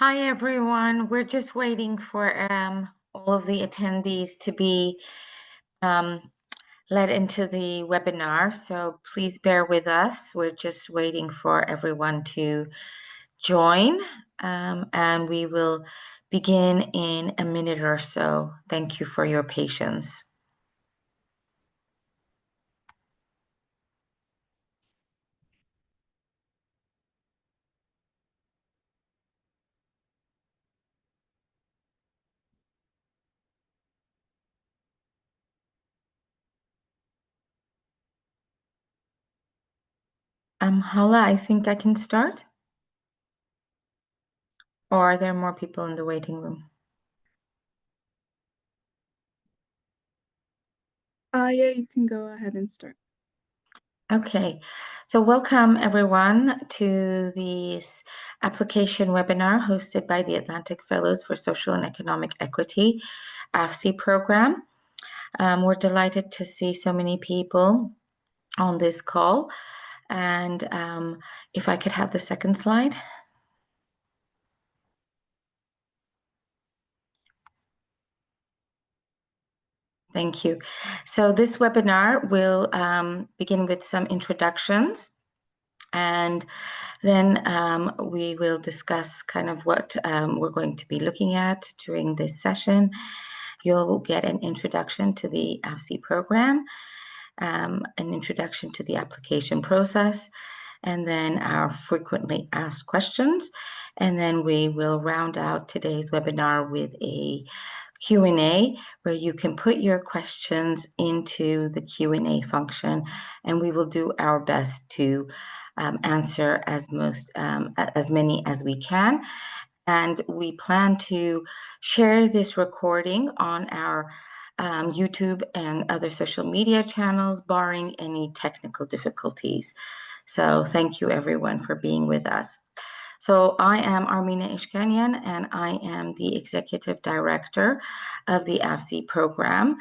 Hi, everyone. We're just waiting for all of the attendees to be led into the webinar. So please bear with us. We're just waiting for everyone to join, and we will begin in a minute or so. Thank you for your patience. Hala, I think I can start. Or are there more people in the waiting room? Yeah, you can go ahead and start. Okay, so welcome everyone to this application webinar hosted by the Atlantic Fellows for Social and Economic Equity, AFSEE program. We're delighted to see so many people on this call. And if I could have the second slide. Thank you. So this webinar will begin with some introductions, and then we will discuss kind of what we're going to be looking at during this session. You'll get an introduction to the AFSEE program, an introduction to the application process, and then our frequently asked questions. And then we will round out today's webinar with a Q&A where you can put your questions into the Q&A function, and we will do our best to answer as many as we can. And we plan to share this recording on our YouTube and other social media channels, barring any technical difficulties. So thank you everyone for being with us. So I am Armina Ishkanyan, and I am the Executive Director of the AFSEE program.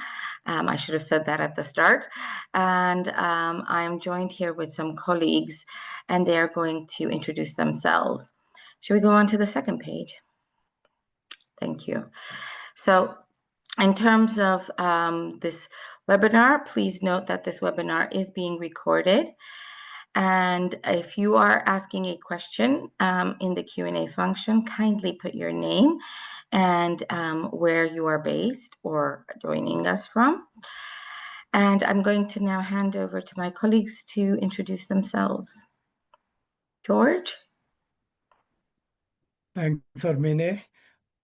I should have said that at the start. And I am joined here with some colleagues, and they're going to introduce themselves. Should we go on to the second page? Thank you. So in terms of this webinar, please note that this webinar is being recorded. And if you are asking a question in the Q&A function, kindly put your name and where you are based or joining us from. And I'm going to now hand over to my colleagues to introduce themselves. George? Thanks, Armine.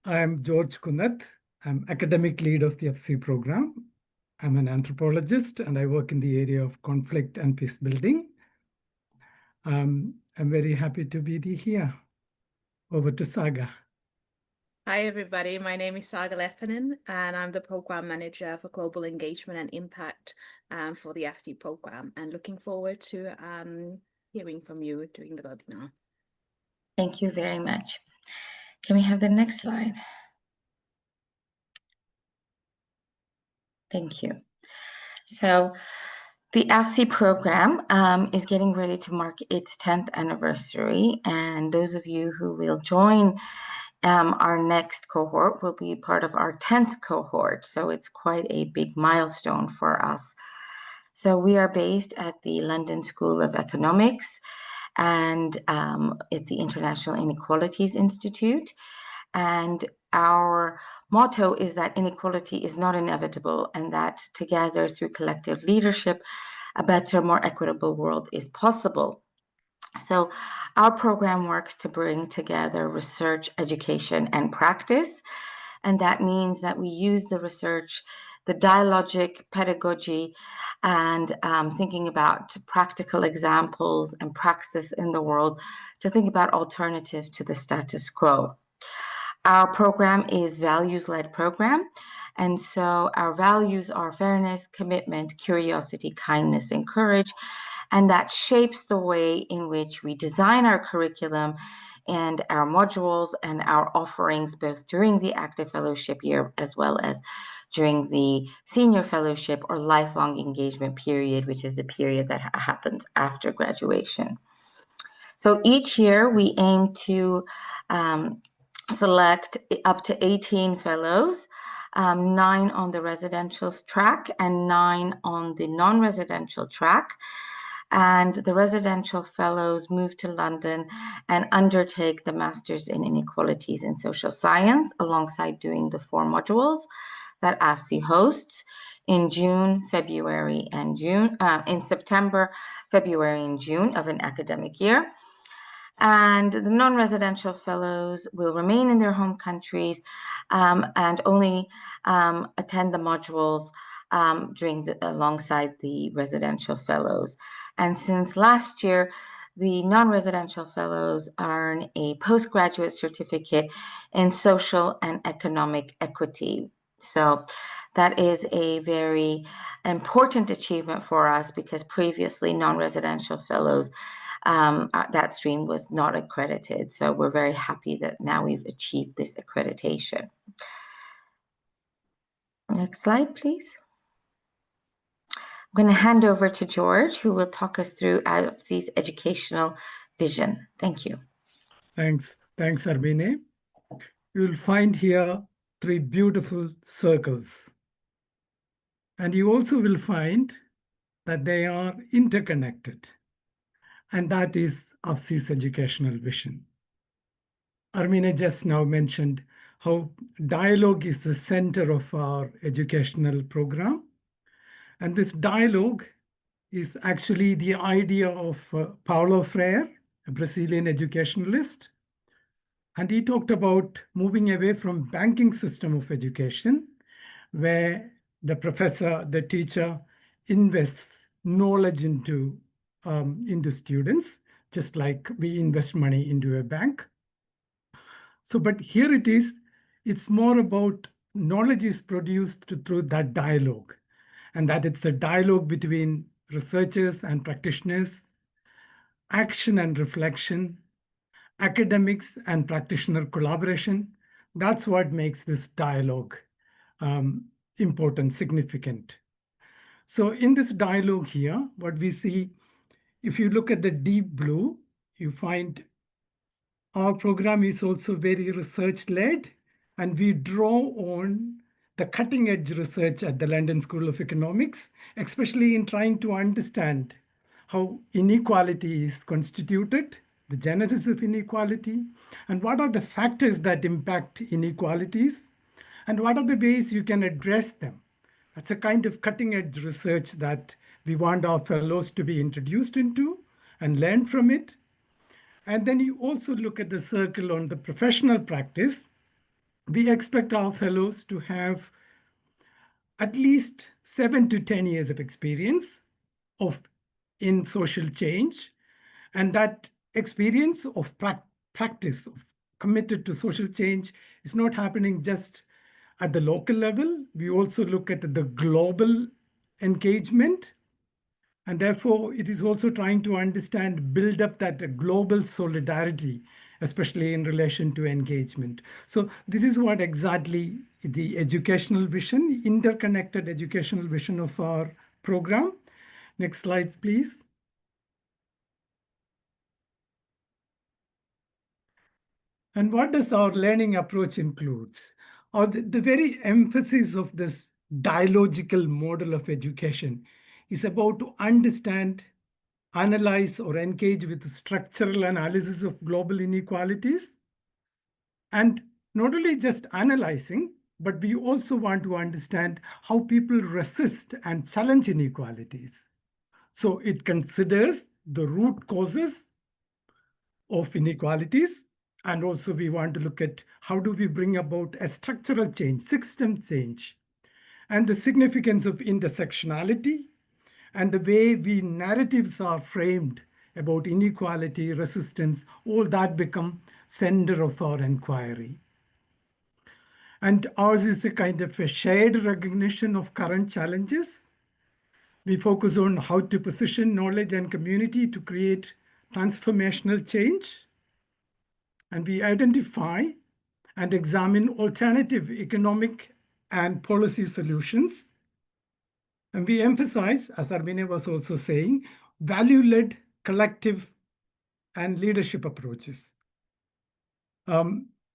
I'm George Kunath. I'm academic lead of the AFSEE program. I'm an anthropologist and I work in the area of conflict and peace building. I'm very happy to be here. Over to Saga. Hi, everybody. My name is Saga Leppanen, and I'm the Program Manager for Global Engagement and Impact for the AFSEE program, and looking forward to hearing from you during the webinar. Thank you very much. Can we have the next slide? Thank you. So the AFSEE program is getting ready to mark its 10th anniversary, and those of you who will join our next cohort will be part of our 10th cohort, so it's quite a big milestone for us. So we are based at the London School of Economics and at the International Inequalities Institute, and our motto is that inequality is not inevitable, and that together through collective leadership, a better, more equitable world is possible. So our program works to bring together research, education, and practice. And that means that we use the research, the dialogic pedagogy, and thinking about practical examples and praxis in the world to think about alternatives to the status quo. Our program is values-led program. And so our values are fairness, commitment, curiosity, kindness, and courage. And that shapes the way in which we design our curriculum and our modules and our offerings, both during the active fellowship year as well as during the senior fellowship or lifelong engagement period, which is the period that happens after graduation. So each year we aim to select up to 18 fellows, 9 on the residential track and 9 on the non-residential track. And the residential fellows move to London and undertake the Masters in Inequalities in Social Science alongside doing the 4 modules that AFSEE hosts in September, February, and June of an academic year. And the non-residential fellows will remain in their home countries and only attend the modules alongside the residential fellows. And since last year, the non-residential fellows earn a postgraduate certificate in social and economic equity. So that is a very important achievement for us because previously non-residential fellows, that stream was not accredited. So we're very happy that now we've achieved this accreditation. Next slide, please. I'm going to hand over to George, who will talk us through AFSEE's educational vision. Thank you. Thanks, Armine. You'll find here 3 beautiful circles. And you also will find that they are interconnected. And that is AFSEE's educational vision. Armine just now mentioned how dialogue is the center of our educational program. And this dialogue is actually the idea of Paulo Freire, a Brazilian educationalist. And he talked about moving away from banking system of education, where the professor, the teacher invests knowledge into students, just like we invest money into a bank. So, but here it's more about knowledge is produced through that dialogue, and that it's a dialogue between researchers and practitioners, action and reflection, academics and practitioner collaboration. That's what makes this dialogue important, significant. So in this dialogue here, what we see, if you look at the deep blue, you find our program is also very research-led, and we draw on the cutting-edge research at the London School of Economics, especially in trying to understand how inequality is constituted, the genesis of inequality, and what are the factors that impact inequalities, and what are the ways you can address them. That's a kind of cutting-edge research that we want our fellows to be introduced into and learn from it. And then you also look at the circle on the professional practice. We expect our fellows to have at least 7 to 10 years of experience in social change. And that experience of practice, of committed to social change, is not happening just at the local level. We also look at the global engagement. And therefore, it is also trying to build up that global solidarity, especially in relation to engagement. So this is what exactly the educational vision, interconnected educational vision of our program. Next slides, please. And what does our learning approach includes? Or the very emphasis of this dialogical model of education is about to understand, analyze, or engage with structural analysis of global inequalities. And not only just analyzing, but we also want to understand how people resist and challenge inequalities. So it considers the root causes of inequalities. And also we want to look at how do we bring about a structural change, system change, and the significance of intersectionality, and the way narratives are framed about inequality, resistance, all that become center of our inquiry. And ours is a kind of a shared recognition of current challenges. We focus on how to position knowledge and community to create transformational change. And we identify and examine alternative economic and policy solutions. And we emphasize, as Armine was also saying, value-led, collective, and leadership approaches.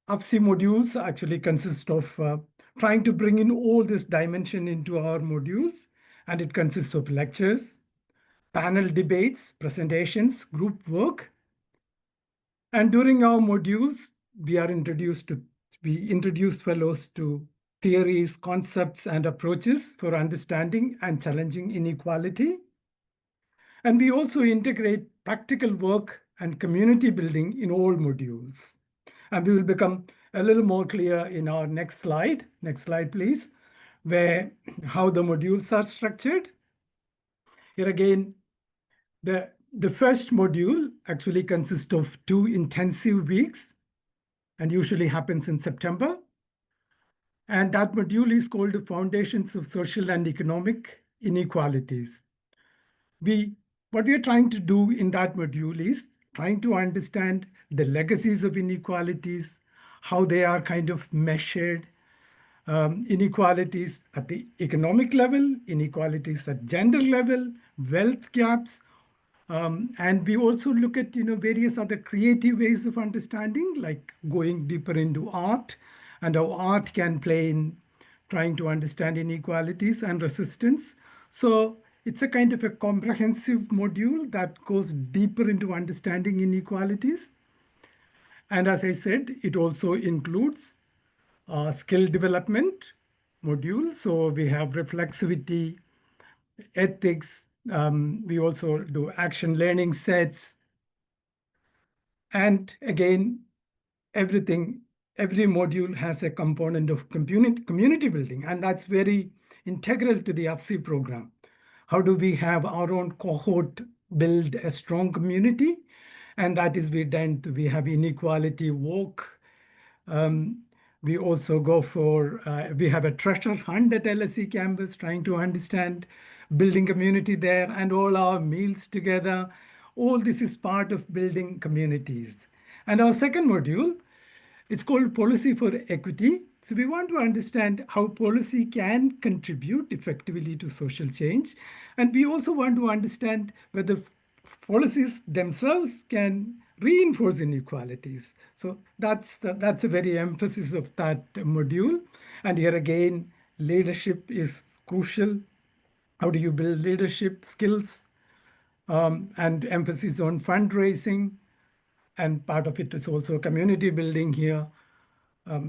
AFSEE modules actually consist of trying to bring in all this dimension into our modules, and it consists of lectures, panel debates, presentations, group work. And during our modules, we introduce fellows to theories, concepts, and approaches for understanding and challenging inequality. And we also integrate practical work and community building in all modules. And we will become a little more clear in our next slide. Next slide, please, where how the modules are structured. Here again, the first module actually consists of 2 intensive weeks and usually happens in September. And that module is called the Foundations of Social and Economic Inequalities. What we are trying to do in that module is trying to understand the legacies of inequalities, how they are kind of measured, inequalities at the economic level, inequalities at gender level, wealth gaps, and we also look at various other creative ways of understanding, like going deeper into art and how art can play in trying to understand inequalities and resistance. So it's a kind of a comprehensive module that goes deeper into understanding inequalities. And as I said, it also includes skill development module. So we have reflexivity, ethics. We also do action learning sets. And again, every module has a component of community building, and that's very integral to the AFSEE program. How do we have our own cohort build a strong community? And that is we have inequality walk. We also go for, we have a treasure hunt at LSE campus, trying to understand building community there, and all our meals together. All this is part of building communities. And our second module, it's called Policy for Equity. So we want to understand how policy can contribute effectively to social change. And we also want to understand whether policies themselves can reinforce inequalities. So that's a very emphasis of that module. And here again, leadership is crucial. How do you build leadership skills? And emphasis on fundraising. And part of it is also community building here.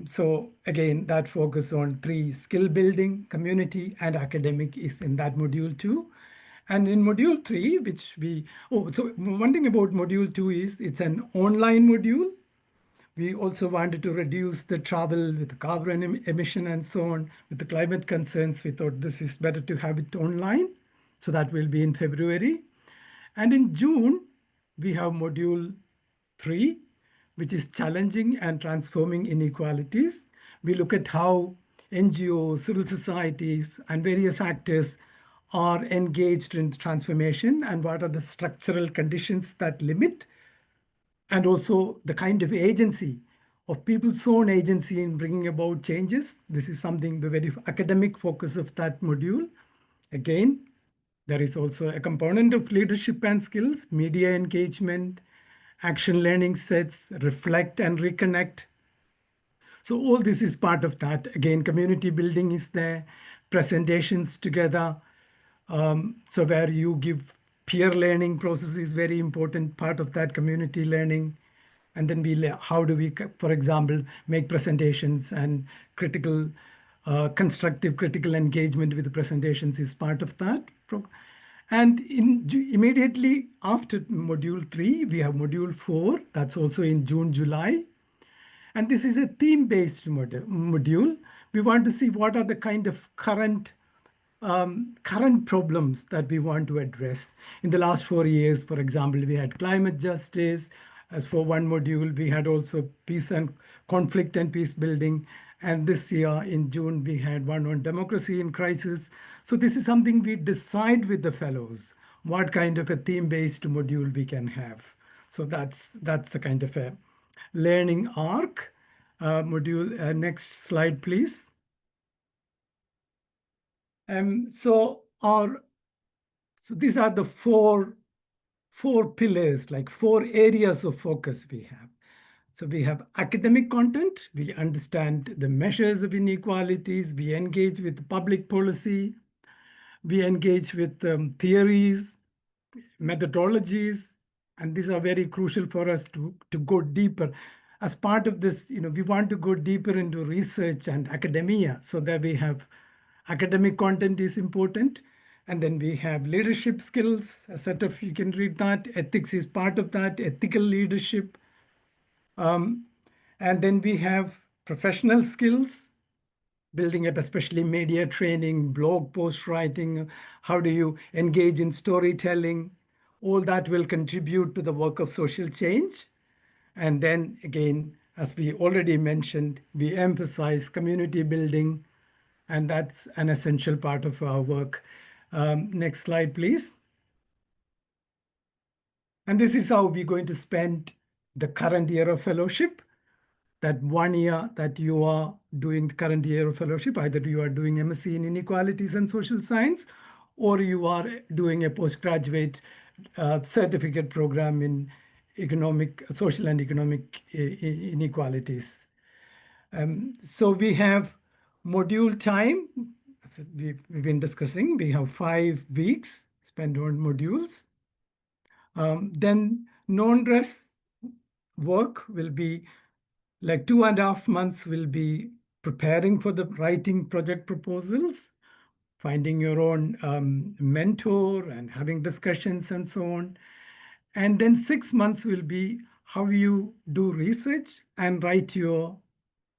So again, that focus on 3: skill building, community, and academic is in that module 2. And in module 3, so one thing about module 2 is it's an online module. We also wanted to reduce the travel with the carbon emission and so on. With the climate concerns, we thought this is better to have it online. So that will be in February. And in June, we have module 3, which is challenging and transforming inequalities. We look at how NGOs, civil societies, and various actors are engaged in transformation and what are the structural conditions that limit, and also the kind of agency of people's own agency in bringing about changes. This is something, the very academic focus of that module. Again, there is also a component of leadership and skills, media engagement, action learning sets, reflect and reconnect. So all this is part of that. Again, community building is there, presentations together. So where you give peer learning process is very important part of that community learning. And then how do we, for example, make presentations and constructive critical engagement with the presentations is part of that. And immediately after module 3, we have module 4, that's also in June, July. And this is a theme-based module. We want to see what are the kind of current problems that we want to address. In the last 4 years, for example, we had climate justice. As for one module, we had also peace and conflict and peace building. And this year in June, we had one on democracy in crisis. So this is something we decide with the fellows, what kind of a theme-based module we can have. So that's a kind of a learning arc module. Next slide, please. So these are the four pillars, like 4 areas of focus we have. So we have academic content, we understand the measures of inequalities, we engage with public policy, we engage with theories, methodologies, and these are very crucial for us to go deeper. As part of this, we want to go deeper into research and academia, so that we have academic content is important. And then we have leadership skills, a set of, you can read that, ethics is part of that, ethical leadership. And then we have professional skills, building up, especially media training, blog post writing, how do you engage in storytelling? All that will contribute to the work of social change. And then again, as we already mentioned, we emphasize community building, and that's an essential part of our work. Next slide, please. And this is how we're going to spend the current year of fellowship. That 1 year that you are doing the current year of fellowship, either you are doing MSc in Inequalities and Social Science, or you are doing a postgraduate certificate program in social and economic inequalities. So we have module time, as we've been discussing. We have 5 weeks spent on modules. Then non-RES work will be like 2.5 months will be preparing for the writing project proposals, finding your own mentor and having discussions and so on. And then 6 months will be how you do research and write your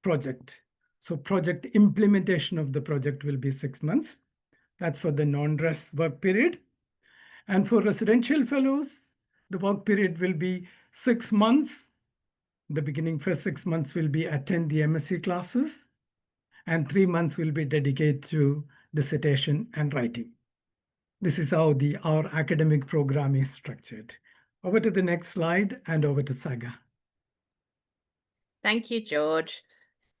project. So project implementation of the project will be 6 months. That's for the non-RES work period. And for residential fellows, the work period will be 6 months. The beginning first 6 months will be attend the MSc classes, and 3 months will be dedicated to dissertation and writing. This is how our academic program is structured. Over to the next slide, and over to Saga. Thank you, George.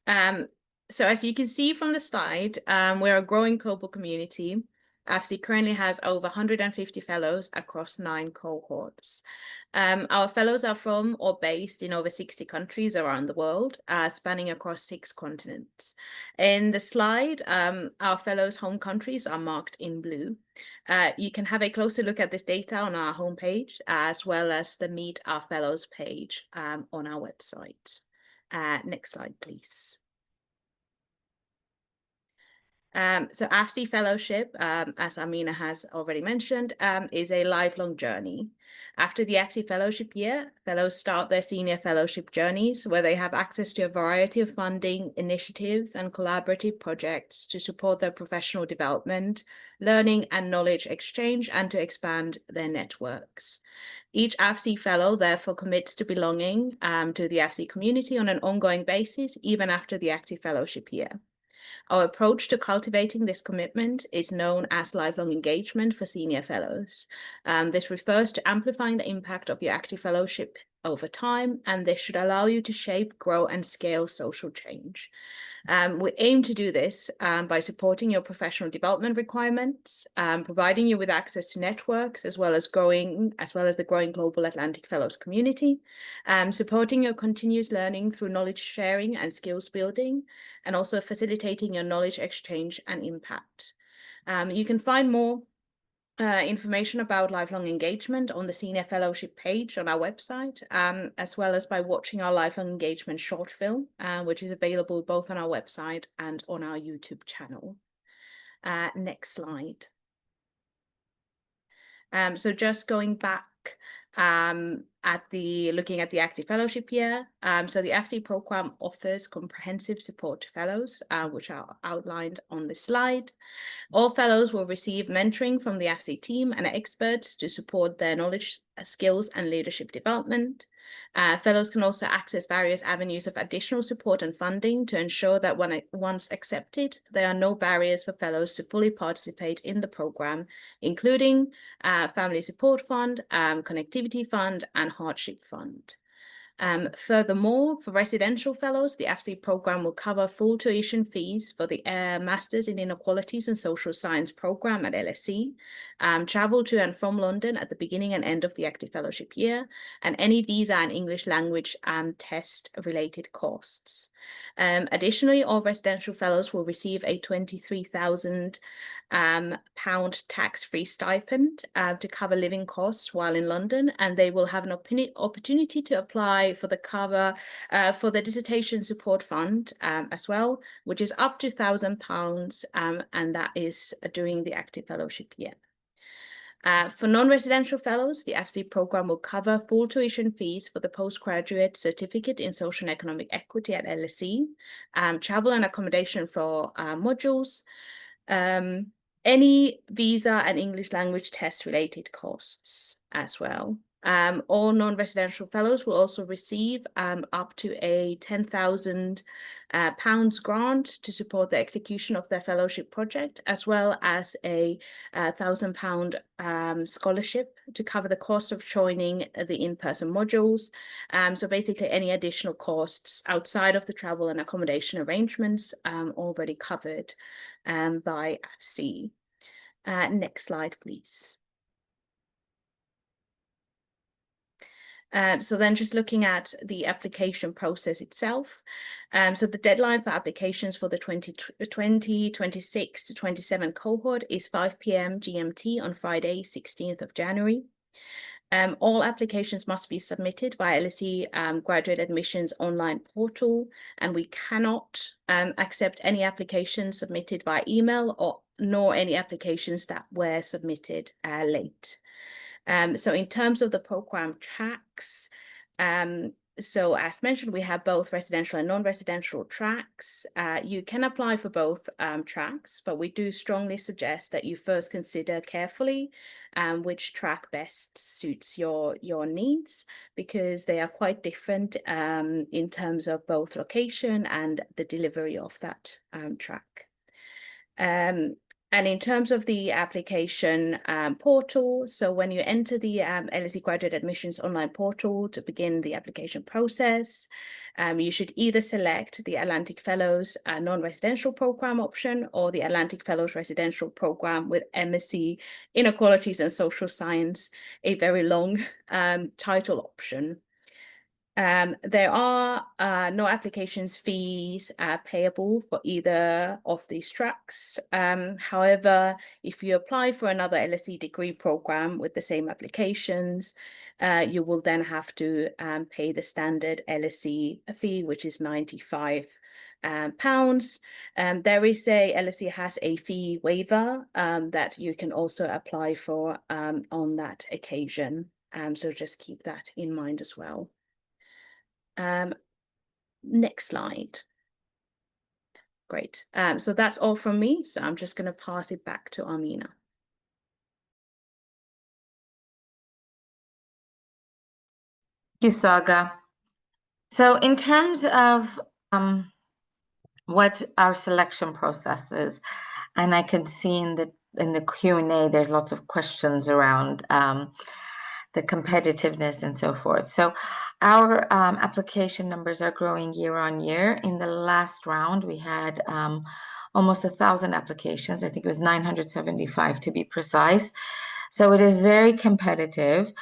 So as you can see from the slide, we're a growing global community. AFSEE currently has over 150 fellows across 9 cohorts. Our fellows are from or based in over 60 countries around the world, spanning across 6 continents. In the slide, our fellows' home countries are marked in blue. You can have a closer look at this data on our homepage, as well as the Meet Our Fellows page on our website. Next slide, please. So AFSEE Fellowship, as Amina has already mentioned, is a lifelong journey. After the AFSEE Fellowship year, fellows start their senior fellowship journeys, where they have access to a variety of funding, initiatives, and collaborative projects to support their professional development, learning and knowledge exchange, and to expand their networks. Each AFSEE fellow therefore commits to belonging to the AFSEE community on an ongoing basis, even after the AFSEE Fellowship year. Our approach to cultivating this commitment is known as lifelong engagement for senior fellows. This refers to amplifying the impact of your active fellowship over time, and this should allow you to shape, grow, and scale social change. We aim to do this by supporting your professional development requirements, providing you with access to networks, as well as the growing global Atlantic Fellows community, supporting your continuous learning through knowledge sharing and skills building, and also facilitating your knowledge exchange and impact. You can find more information about lifelong engagement on the Senior Fellowship page on our website, as well as by watching our lifelong engagement short film, which is available both on our website and on our YouTube channel. Next slide. So just going back looking at the active fellowship year, so the AFSEE program offers comprehensive support to fellows, which are outlined on the slide. All fellows will receive mentoring from the AFSEE team and experts to support their knowledge, skills, and leadership development. Fellows can also access various avenues of additional support and funding to ensure that once accepted, there are no barriers for fellows to fully participate in the program, including Family Support Fund, Connectivity Fund, and Hardship Fund. Furthermore, for residential fellows, the AFSEE program will cover full tuition fees for the Masters in Inequalities and Social Science program at LSE, travel to and from London at the beginning and end of the active fellowship year, and any visa and English language test related costs. Additionally, all residential fellows will receive a £23,000 tax-free stipend to cover living costs while in London, and they will have an opportunity to apply for the cover for the dissertation support fund as well, which is up to £1,000, and that is during the active fellowship year. For non-residential fellows, the AFSEE program will cover full tuition fees for the postgraduate certificate in social and economic equity at LSE, travel and accommodation for modules, any visa and English language test related costs as well. All non-residential fellows will also receive up to a £10,000 grant to support the execution of their fellowship project, as well as a £1,000 scholarship to cover the cost of joining the in-person modules. So basically any additional costs outside of the travel and accommodation arrangements already covered by AFSEE. Next slide, please. So then just looking at the application process itself. So the deadline for applications for the 2026 to 27 cohort is 5 p.m. GMT on Friday, 16th of January. All applications must be submitted by LSE Graduate Admissions online portal, and we cannot accept any applications submitted by email nor any applications that were submitted late. So in terms of the program tracks, so as mentioned, we have both residential and non-residential tracks. You can apply for both tracks, but we do strongly suggest that you first consider carefully which track best suits your needs, because they are quite different in terms of both location and the delivery of that track. And in terms of the application portal, so when you enter the LSE Graduate Admissions online portal to begin the application process, you should either select the Atlantic Fellows non-residential program option or the Atlantic Fellows residential program with MSc Inequalities and Social Science, a very long title option. There are no applications fees payable for either of these tracks. However, if you apply for another LSE degree program with the same applications, you will then have to pay the standard LSE fee, which is £95. There is LSE has a fee waiver that you can also apply for on that occasion. So just keep that in mind as well. Next slide. Great. So that's all from me. So I'm just going to pass it back to Amina. Thank you, Saga. So in terms of what our selection process is, and I can see in the Q&A, there's lots of questions around the competitiveness and so forth. So our application numbers are growing year on year. In the last round, we had almost 1,000 applications. I think it was 975 to be precise. So it is very competitive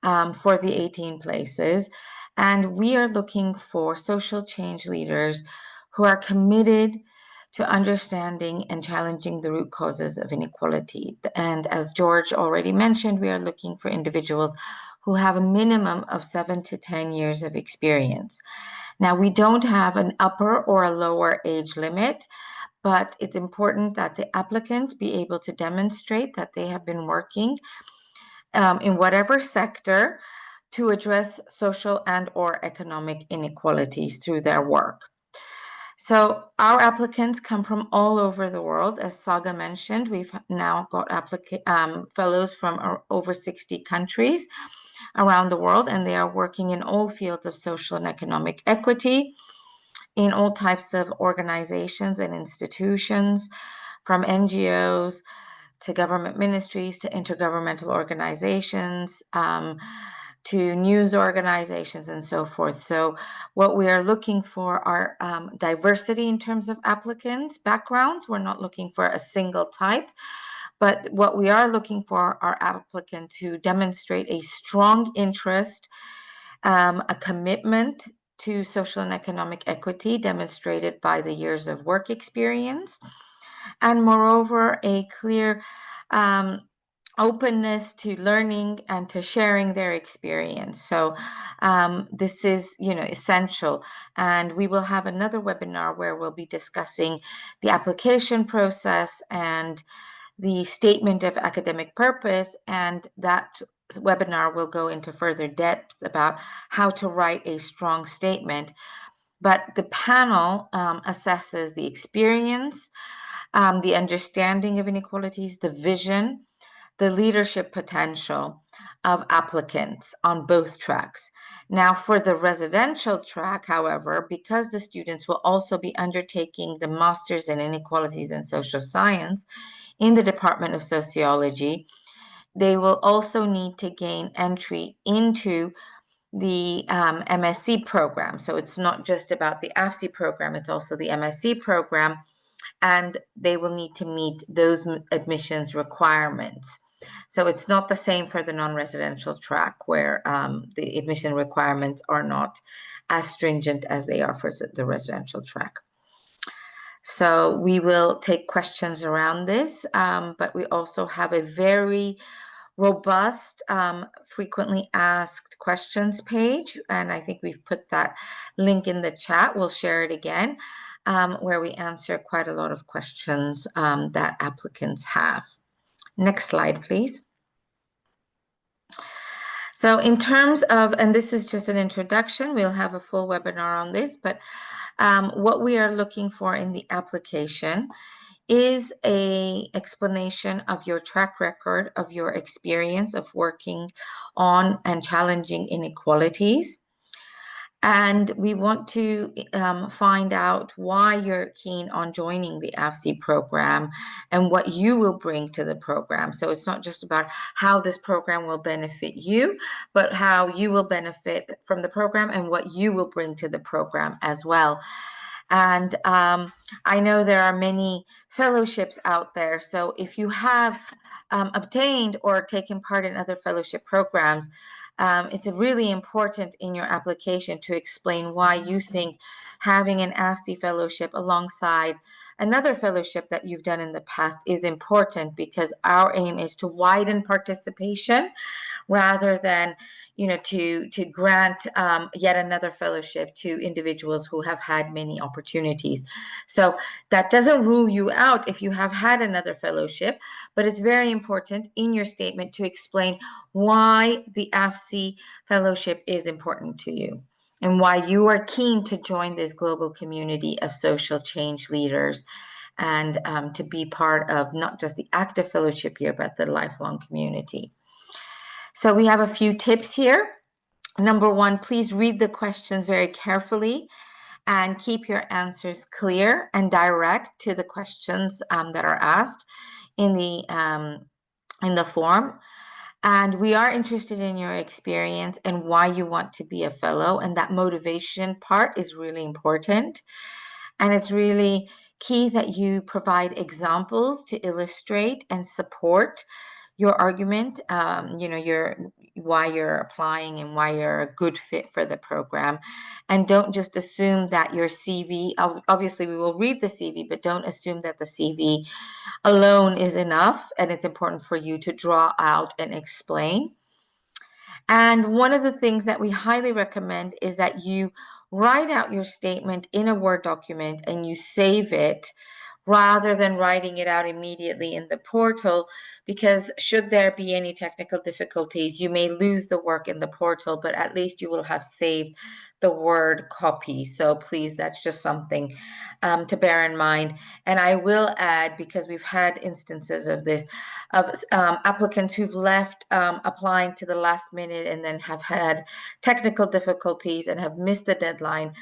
for the 18 places. And we are looking for social change leaders who are committed to understanding and challenging the root causes of inequality. And as George already mentioned, we are looking for individuals who have a minimum of 7 to 10 years of experience. Now, we don't have an upper or a lower age limit, but it's important that the applicant be able to demonstrate that they have been working in whatever sector to address social and/or economic inequalities through their work. So our applicants come from all over the world. As Saga mentioned, we've now got fellows from over 60 countries around the world, and they are working in all fields of social and economic equity, in all types of organizations and institutions, from NGOs to government ministries to intergovernmental organizations, to news organizations and so forth. So what we are looking for are diversity in terms of applicants' backgrounds. We're not looking for a single type, but what we are looking for are applicants who demonstrate a strong interest, a commitment to social and economic equity demonstrated by the years of work experience, and moreover, a clear openness to learning and to sharing their experience. So this is, essential. And we will have another webinar where we'll be discussing the application process and the statement of academic purpose, and that webinar will go into further depth about how to write a strong statement. But the panel assesses the experience, the understanding of inequalities, the vision, the leadership potential of applicants on both tracks. Now, for the residential track, however, because the students will also be undertaking the Masters in Inequalities and Social Science in the Department of Sociology, they will also need to gain entry into the MSc program. So it's not just about the AFSEE program, it's also the MSc program, and they will need to meet those admissions requirements. So it's not the same for the non-residential track, where the admission requirements are not as stringent as they are for the residential track. So we will take questions around this, but we also have a very robust, frequently asked questions page, and I think we've put that link in the chat. We'll share it again, where we answer quite a lot of questions that applicants have. Next slide, please. So in terms of, and this is just an introduction, we'll have a full webinar on this, but what we are looking for in the application is an explanation of your track record, of your experience of working on and challenging inequalities. And we want to find out why you're keen on joining the AFSEE program and what you will bring to the program. So it's not just about how this program will benefit you, but how you will benefit from the program and what you will bring to the program as well. And I know there are many fellowships out there. So if you have obtained or taken part in other fellowship programs, it's really important in your application to explain why you think having an AFSEE fellowship alongside another fellowship that you've done in the past is important, because our aim is to widen participation rather than to grant yet another fellowship to individuals who have had many opportunities. So that doesn't rule you out if you have had another fellowship, but it's very important in your statement to explain why the AFSEE fellowship is important to you and why you are keen to join this global community of social change leaders and to be part of not just the active fellowship year, but the lifelong community. So we have a few tips here. Number one, please read the questions very carefully and keep your answers clear and direct to the questions that are asked in the form. And we are interested in your experience and why you want to be a fellow, and that motivation part is really important. And it's really key that you provide examples to illustrate and support your argument, why you're applying and why you're a good fit for the program. And don't just assume that your CV, obviously we will read the CV, but don't assume that the CV alone is enough, and it's important for you to draw out and explain. And one of the things that we highly recommend is that you write out your statement in a Word document and you save it rather than writing it out immediately in the portal, because should there be any technical difficulties, you may lose the work in the portal, but at least you will have saved the Word copy. So please, that's just something to bear in mind. And I will add, because we've had instances of this, of applicants who've left applying to the last minute and then have had technical difficulties and have missed the deadline.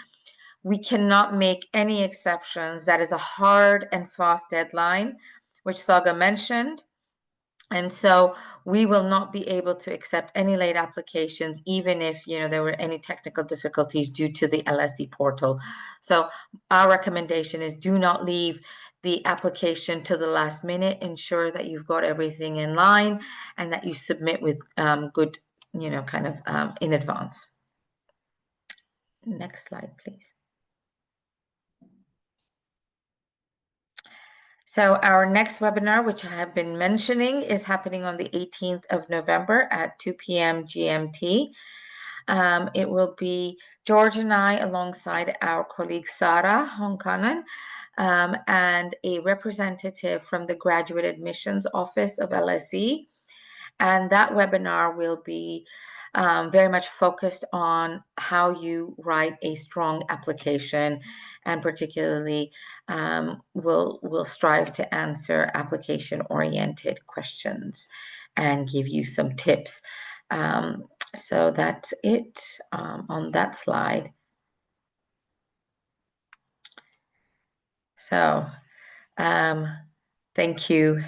We cannot make any exceptions. That is a hard and fast deadline, which Saga mentioned. And so we will not be able to accept any late applications, even if there were any technical difficulties due to the LSE portal. So our recommendation is do not leave the application to the last minute. Ensure that you've got everything in line and that you submit with good, in advance. Next slide, please. So our next webinar, which I have been mentioning, is happening on the 18th of November at 2 p.m. GMT. It will be George and I, alongside our colleague Sarah Honkanen, and a representative from the Graduate Admissions Office of LSE. And that webinar will be very much focused on how you write a strong application, and particularly we'll strive to answer application-oriented questions and give you some tips. So that's it on that slide. So thank you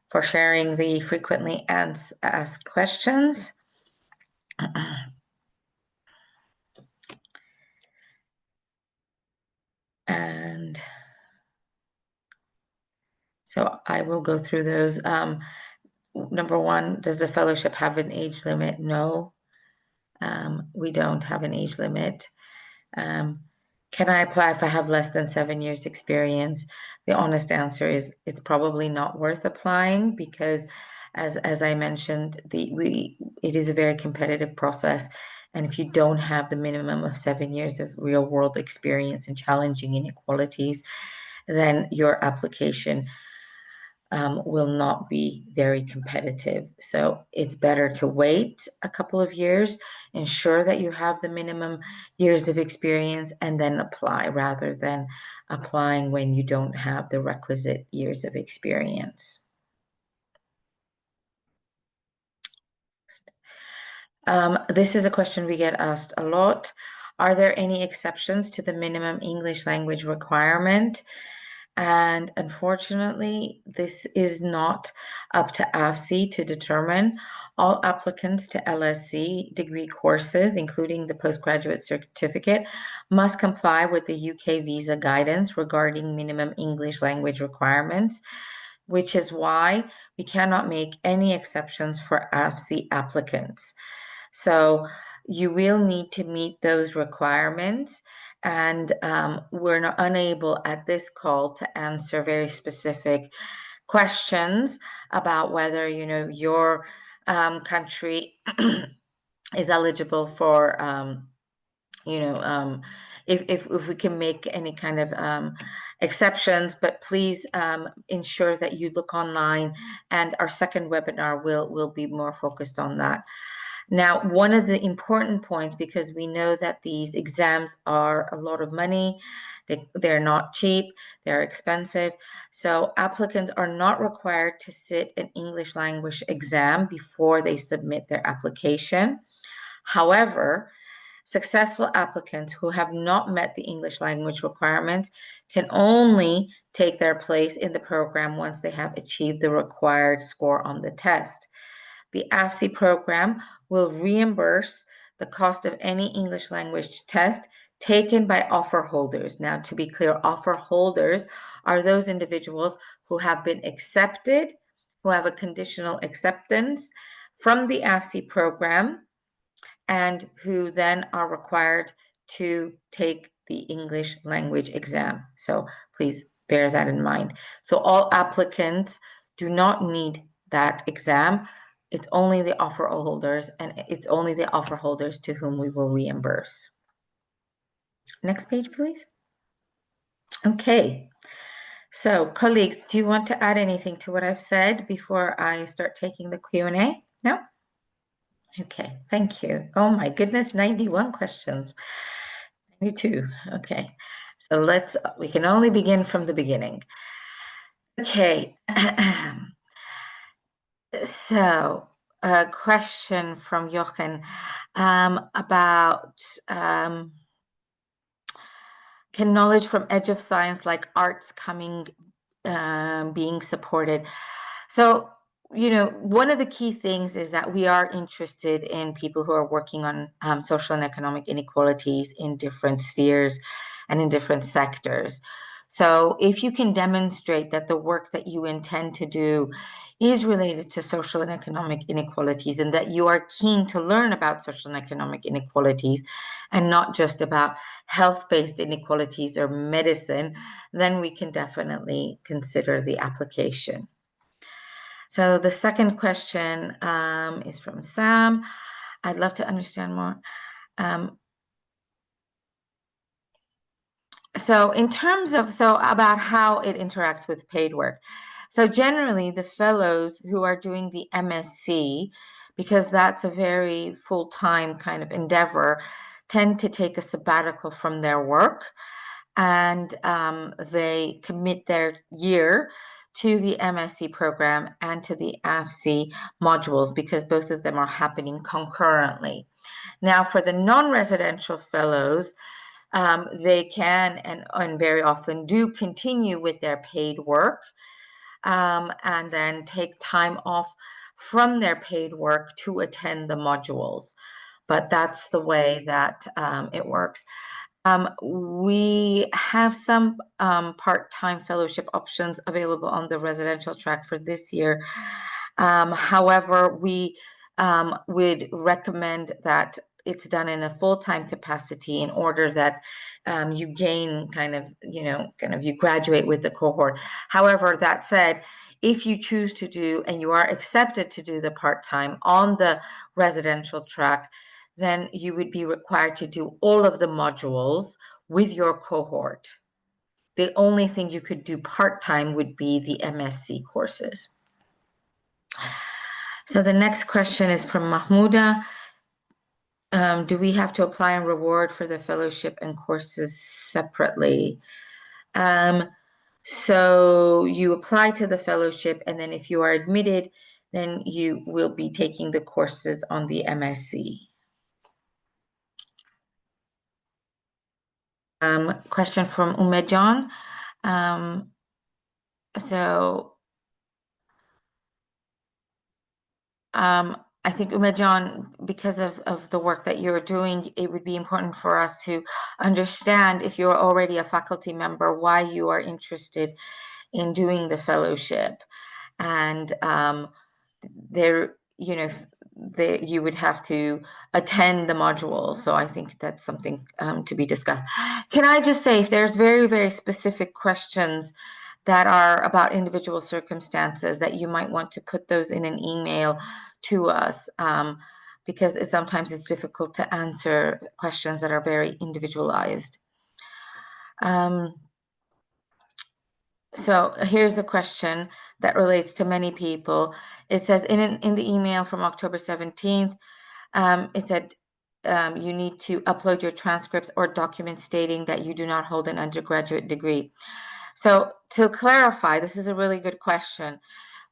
for sharing the frequently asked questions. And so I will go through those. Number one, does the fellowship have an age limit? No, we don't have an age limit. Can I apply if I have less than 7 years experience? The honest answer is it's probably not worth applying, because as I mentioned, it is a very competitive process. And if you don't have the minimum of 7 years of real world experience in challenging inequalities, then your application will not be very competitive. So it's better to wait a couple of years, ensure that you have the minimum years of experience, and then apply, rather than applying when you don't have the requisite years of experience. This is a question we get asked a lot. Are there any exceptions to the minimum English language requirement? And unfortunately, this is not up to AFSEE to determine. All applicants to LSE degree courses, including the postgraduate certificate, must comply with the UK visa guidance regarding minimum English language requirements, which is why we cannot make any exceptions for AFSEE applicants. So you will need to meet those requirements, and we're not unable at this call to answer very specific questions about whether your country is eligible for if we can make any kind of exceptions. But please ensure that you look online, and our second webinar will be more focused on that. Now, one of the important points, because we know that these exams are a lot of money, they're not cheap, they're expensive. So applicants are not required to sit an English language exam before they submit their application. However, successful applicants who have not met the English language requirements can only take their place in the program once they have achieved the required score on the test. The AFSEE program will reimburse the cost of any English language test taken by offer holders. Now, to be clear, offer holders are those individuals who have been accepted, who have a conditional acceptance from the AFSEE program, and who then are required to take the English language exam. So please bear that in mind. So all applicants do not need that exam. It's only the offer holders, and it's only the offer holders to whom we will reimburse. Next page, please. Okay. So colleagues, do you want to add anything to what I've said before I start taking the Q&A? No? Okay, thank you. Oh my goodness, 91 questions. 92, okay. So we can only begin from the beginning. Okay. So a question from Jochen about can knowledge from edge of science like arts being supported? So one of the key things is that we are interested in people who are working on social and economic inequalities in different spheres and in different sectors. So if you can demonstrate that the work that you intend to do is related to social and economic inequalities, and that you are keen to learn about social and economic inequalities and not just about health-based inequalities or medicine, then we can definitely consider the application. So the second question is from Sam. I'd love to understand more. So in terms of, about how it interacts with paid work. So generally the fellows who are doing the MSc, because that's a very full-time kind of endeavor, tend to take a sabbatical from their work, and they commit their year to the MSc program and to the AFSEE modules, because both of them are happening concurrently. Now for the non-residential fellows, they can and very often do continue with their paid work, and then take time off from their paid work to attend the modules. But that's the way that it works. We have some part-time fellowship options available on the residential track for this year. However, we would recommend that it's done in a full-time capacity in order that you gain you graduate with the cohort. However, that said, if you choose to do and you are accepted to do the part-time on the residential track, then you would be required to do all of the modules with your cohort. The only thing you could do part-time would be the MSc courses. So the next question is from Mahmouda. Do we have to apply and reward for the fellowship and courses separately? So you apply to the fellowship, and then if you are admitted, then you will be taking the courses on the MSc. Question from Umejan. I think, Umejan, because of the work that you're doing, it would be important for us to understand, if you're already a faculty member, why you are interested in doing the fellowship. And you would have to attend the module. So I think that's something to be discussed. Can I just say, if there's very, very specific questions that are about individual circumstances, that you might want to put those in an email to us, because sometimes it's difficult to answer questions that are very individualized. So here's a question that relates to many people. It says in the email from October 17th, it said you need to upload your transcripts or documents stating that you do not hold an undergraduate degree. So to clarify, this is a really good question.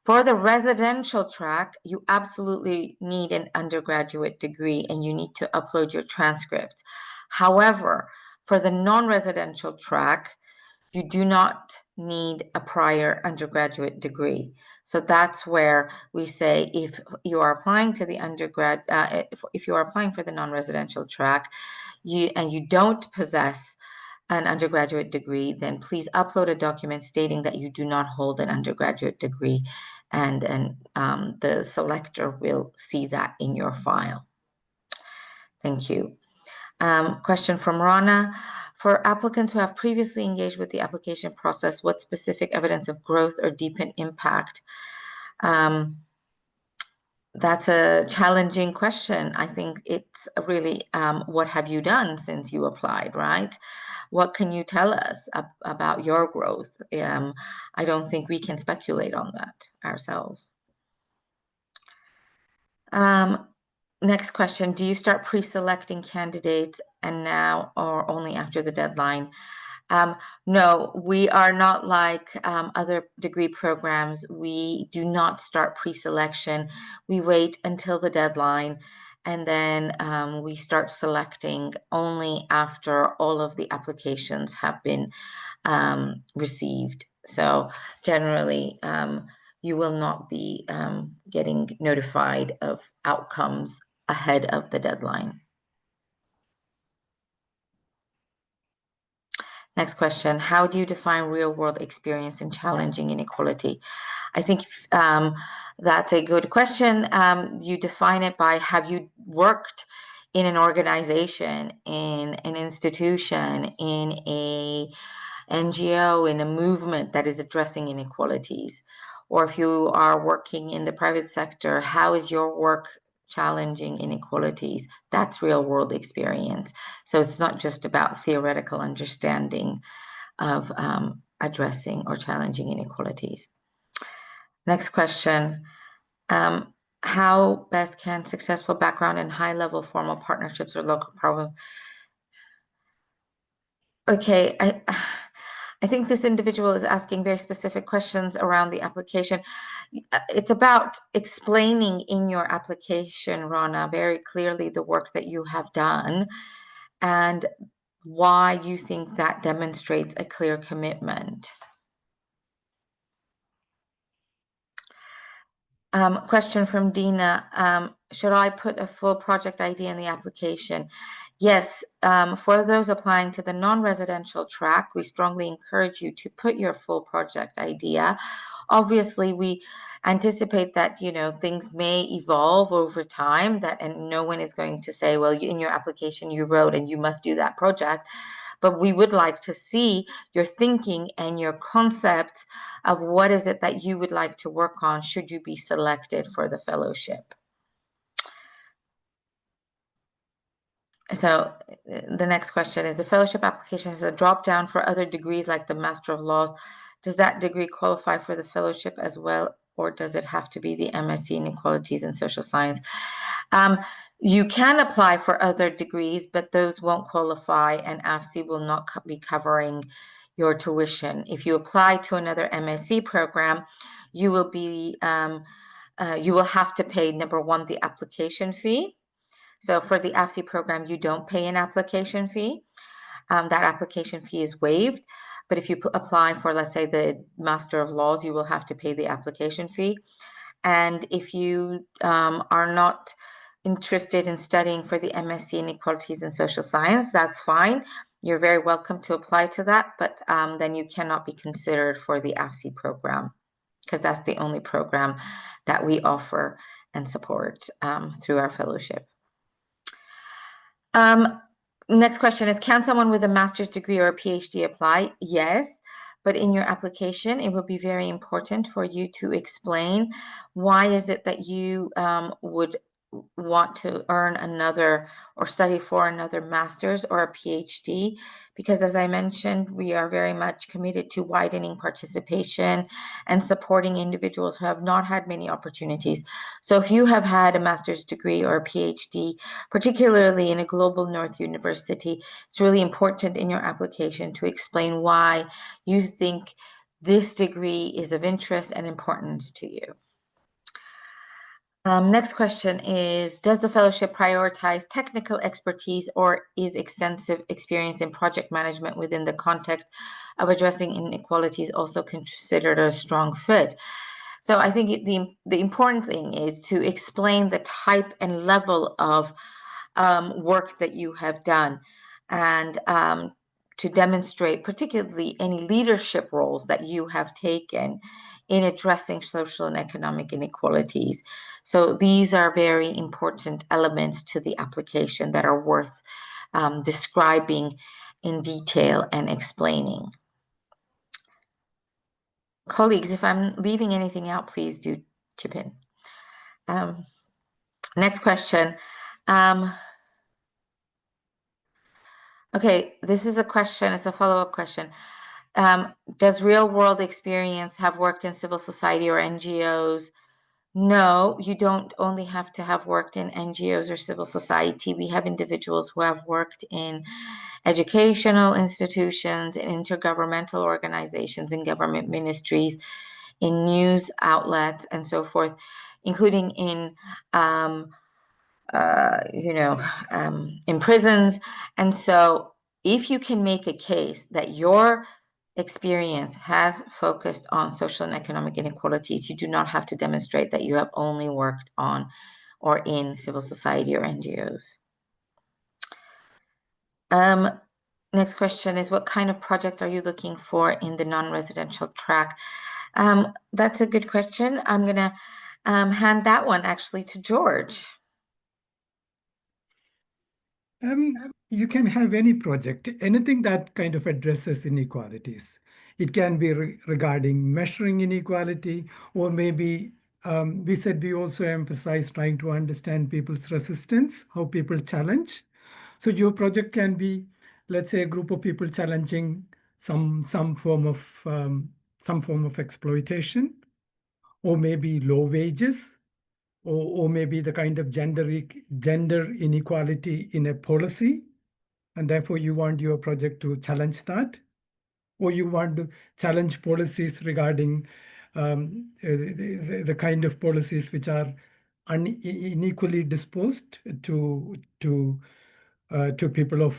For the residential track, you absolutely need an undergraduate degree and you need to upload your transcripts. However, for the non-residential track, you do not need a prior undergraduate degree. So that's where we say, if you are applying to the undergrad, if you are applying for the non-residential track, and you don't possess an undergraduate degree, then please upload a document stating that you do not hold an undergraduate degree, and the selector will see that in your file. Thank you. Question from Rana. For applicants who have previously engaged with the application process, what specific evidence of growth or deepened impact? That's a challenging question. I think it's really, what have you done since you applied, right? What can you tell us about your growth? I don't think we can speculate on that ourselves. Next question, do you start pre-selecting candidates and now or only after the deadline? No, we are not like other degree programs. We do not start pre-selection. We wait until the deadline, and then we start selecting only after all of the applications have been received. So generally, you will not be getting notified of outcomes ahead of the deadline. Next question, how do you define real-world experience in challenging inequality? I think that's a good question. You define it by, have you worked in an organization, in an institution, in a NGO, in a movement that is addressing inequalities? Or if you are working in the private sector, how is your work challenging inequalities? That's real world experience. So it's not just about theoretical understanding of addressing or challenging inequalities. Next question. How best can successful background and high-level formal partnerships or local problems? Okay, I think this individual is asking very specific questions around the application. It's about explaining in your application, Rana, very clearly the work that you have done and why you think that demonstrates a clear commitment. Question from Dina. Should I put a full project idea in the application? Yes, for those applying to the non-residential track, we strongly encourage you to put your full project idea. Obviously, we anticipate that, things may evolve over time, and no one is going to say, well, in your application you wrote and you must do that project. But we would like to see your thinking and your concept of what is it that you would like to work on should you be selected for the fellowship. So the next question is, the fellowship application is a drop down for other degrees like the Master of Laws. Does that degree qualify for the fellowship as well, or does it have to be the MSc Inequalities in Social Science? You can apply for other degrees, but those won't qualify, and AFSEE will not be covering your tuition. If you apply to another MSc program, you will have to pay, number one, the application fee. So for the AFSEE program, you don't pay an application fee. That application fee is waived. But if you apply for, let's say, the Master of Laws, you will have to pay the application fee. And if you are not interested in studying for the MSc Inequalities in Social Science, that's fine. You're very welcome to apply to that, but then you cannot be considered for the AFSEE program, because that's the only program that we offer and support through our fellowship. Next question is, can someone with a master's degree or a PhD apply? Yes, but in your application, it will be very important for you to explain why is it that you would want to earn another or study for another master's or a PhD, because as I mentioned, we are very much committed to widening participation and supporting individuals who have not had many opportunities. So if you have had a master's degree or a PhD, particularly in a global North university, it's really important in your application to explain why you think this degree is of interest and importance to you. Next question is, does the fellowship prioritize technical expertise, or is extensive experience in project management within the context of addressing inequalities also considered a strong fit? So I think the important thing is to explain the type and level of work that you have done, and to demonstrate particularly any leadership roles that you have taken in addressing social and economic inequalities. So these are very important elements to the application that are worth describing in detail and explaining. Colleagues, if I'm leaving anything out, please do chip in. Next question. Okay, this is a question, it's a follow-up question. Does real-world experience have worked in civil society or NGOs? No, you don't only have to have worked in NGOs or civil society. We have individuals who have worked in educational institutions, in intergovernmental organizations, in government ministries, in news outlets, and so forth, including in in prisons. And so if you can make a case that your experience has focused on social and economic inequalities, you do not have to demonstrate that you have only worked on or in civil society or NGOs. Next question is, what kind of project are you looking for in the non-residential track? That's a good question. I'm going to hand that one actually to George. You can have any project, anything that kind of addresses inequalities. It can be regarding measuring inequality, or maybe we said we also emphasize trying to understand people's resistance, how people challenge. So your project can be, let's say, a group of people challenging some form of exploitation, or maybe low wages, or maybe the kind of gender inequality in a policy, and therefore you want your project to challenge that, or you want to challenge policies regarding the kind of policies which are unequally disposed to people of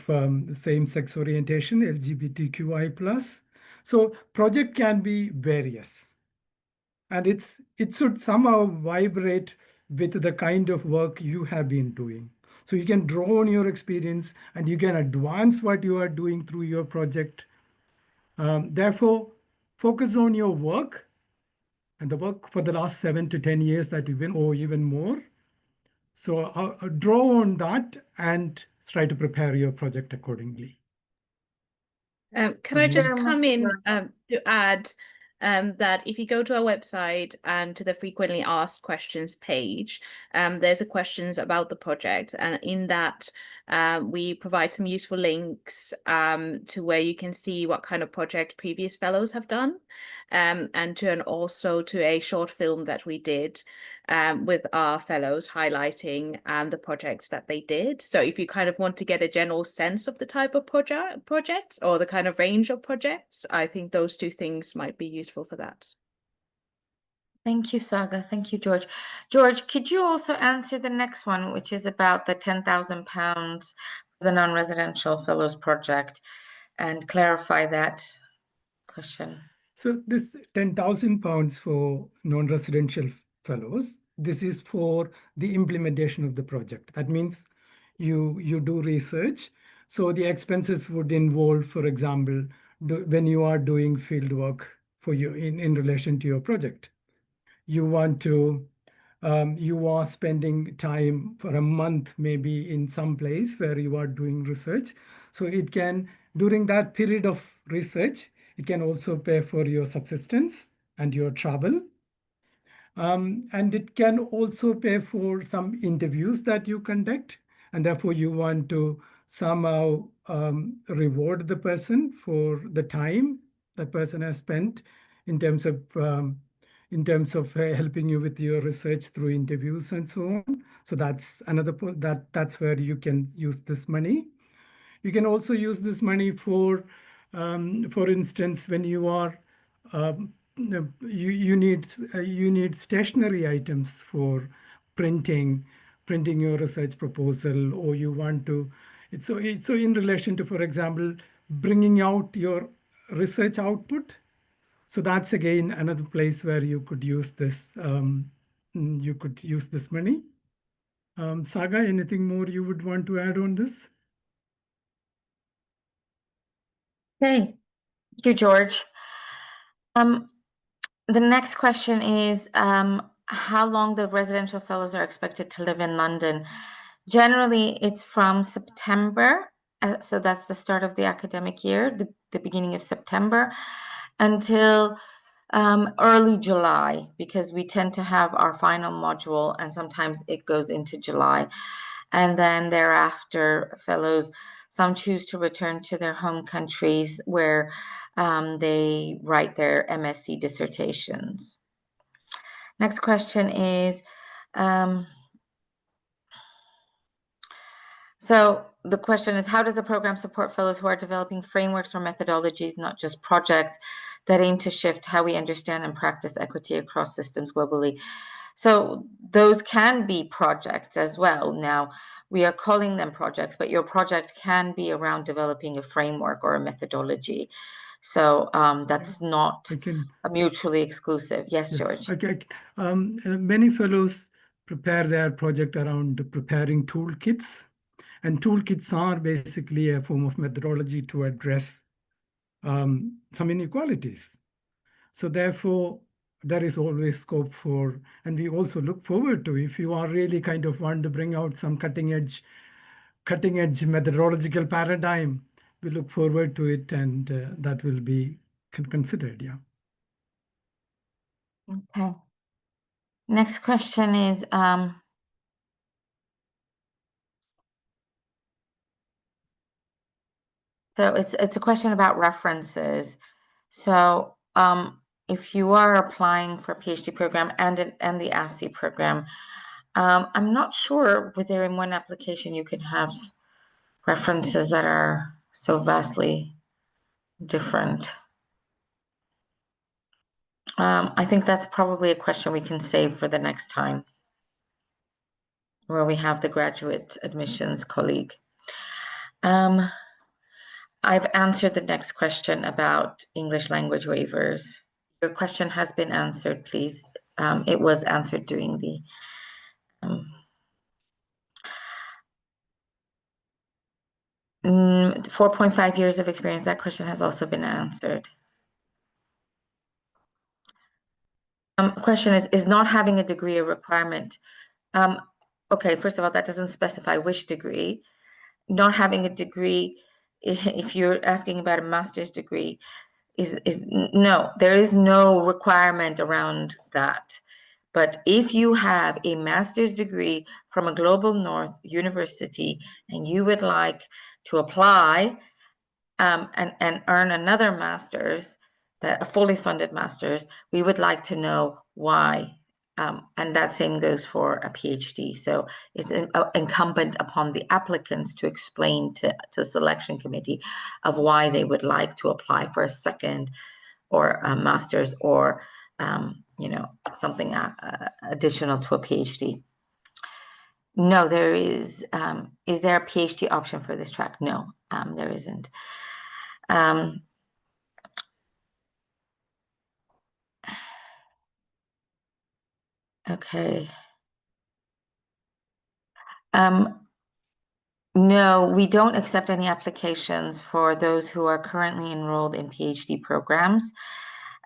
same-sex orientation, LGBTQI+. So project can be various, and it should somehow vibrate with the kind of work you have been doing. So you can draw on your experience and you can advance what you are doing through your project. Therefore, focus on your work and the work for the last 7 to 10 years that you've been, or even more. So draw on that and try to prepare your project accordingly. Can I just come in to add that if you go to our website and to the frequently asked questions page, there's a questions about the project, and in that we provide some useful links to where you can see what kind of project previous fellows have done, and also to a short film that we did with our fellows highlighting the projects that they did. So if you kind of want to get a general sense of the type of projects or the kind of range of projects, I think those two things might be useful for that. Thank you, Saga. Thank you, George. George, could you also answer the next one, which is about the £10,000 for the non-residential fellows project, and clarify that question? So this £10,000 for non-residential fellows, this is for the implementation of the project. That means you do research. So the expenses would involve, for example, when you are doing field work for you in relation to your project. You are spending time for a month, maybe in some place where you are doing research. So it can, during that period of research, it can also pay for your subsistence and your travel. And it can also pay for some interviews that you conduct. And therefore, you want to somehow reward the person for the time that person has spent in terms of helping you with your research through interviews and so on. So that's that's where you can use this money. You can also use this money for instance, when you are you need stationery items for printing your research proposal, or you want to. So in relation to, for example, bringing out your research output. So that's again another place where you could use this. You could use this money. Saga, anything more you would want to add on this? Okay, thank you, George. The next question is how long the residential fellows are expected to live in London. Generally, it's from September, so that's the start of the academic year, the beginning of September, until early July, because we tend to have our final module and sometimes it goes into July. And then thereafter, fellows, some choose to return to their home countries where they write their MSc dissertations. Next question is, so the question is, how does the program support fellows who are developing frameworks or methodologies, not just projects, that aim to shift how we understand and practice equity across systems globally? So those can be projects as well. Now, we are calling them projects, but your project can be around developing a framework or a methodology. So that's not I can. mutually exclusive. Yes, Yeah. George. Okay. Many fellows prepare their project around preparing toolkits, and toolkits are basically a form of methodology to address some inequalities. So therefore, there is always scope for, and we also look forward to, if you are really kind of want to bring out some cutting edge methodological paradigm, we look forward to it, and that will be considered. Yeah. Okay. Next question is, so it's a question about references. So if you are applying for a PhD program and the AFSEE program, I'm not sure whether in one application you can have references that are so vastly different. I think that's probably a question we can save for the next time, where we have the graduate admissions colleague. I've answered the next question about English language waivers. Your question has been answered, please. It was answered during the 4.5 years of experience. That question has also been answered. Question is not having a degree a requirement? Okay, first of all, that doesn't specify which degree. Not having a degree, if you're asking about a master's degree, is no, there is no requirement around that. But if you have a master's degree from a global north university and you would like to apply and earn another master's, a fully funded master's, we would like to know why. And that same goes for a PhD. So it's incumbent upon the applicants to explain to the selection committee of why they would like to apply for a second or a master's or something additional to a PhD. No, there is. Is there a PhD option for this track? No, there isn't. Okay. No, we don't accept any applications for those who are currently enrolled in PhD programs.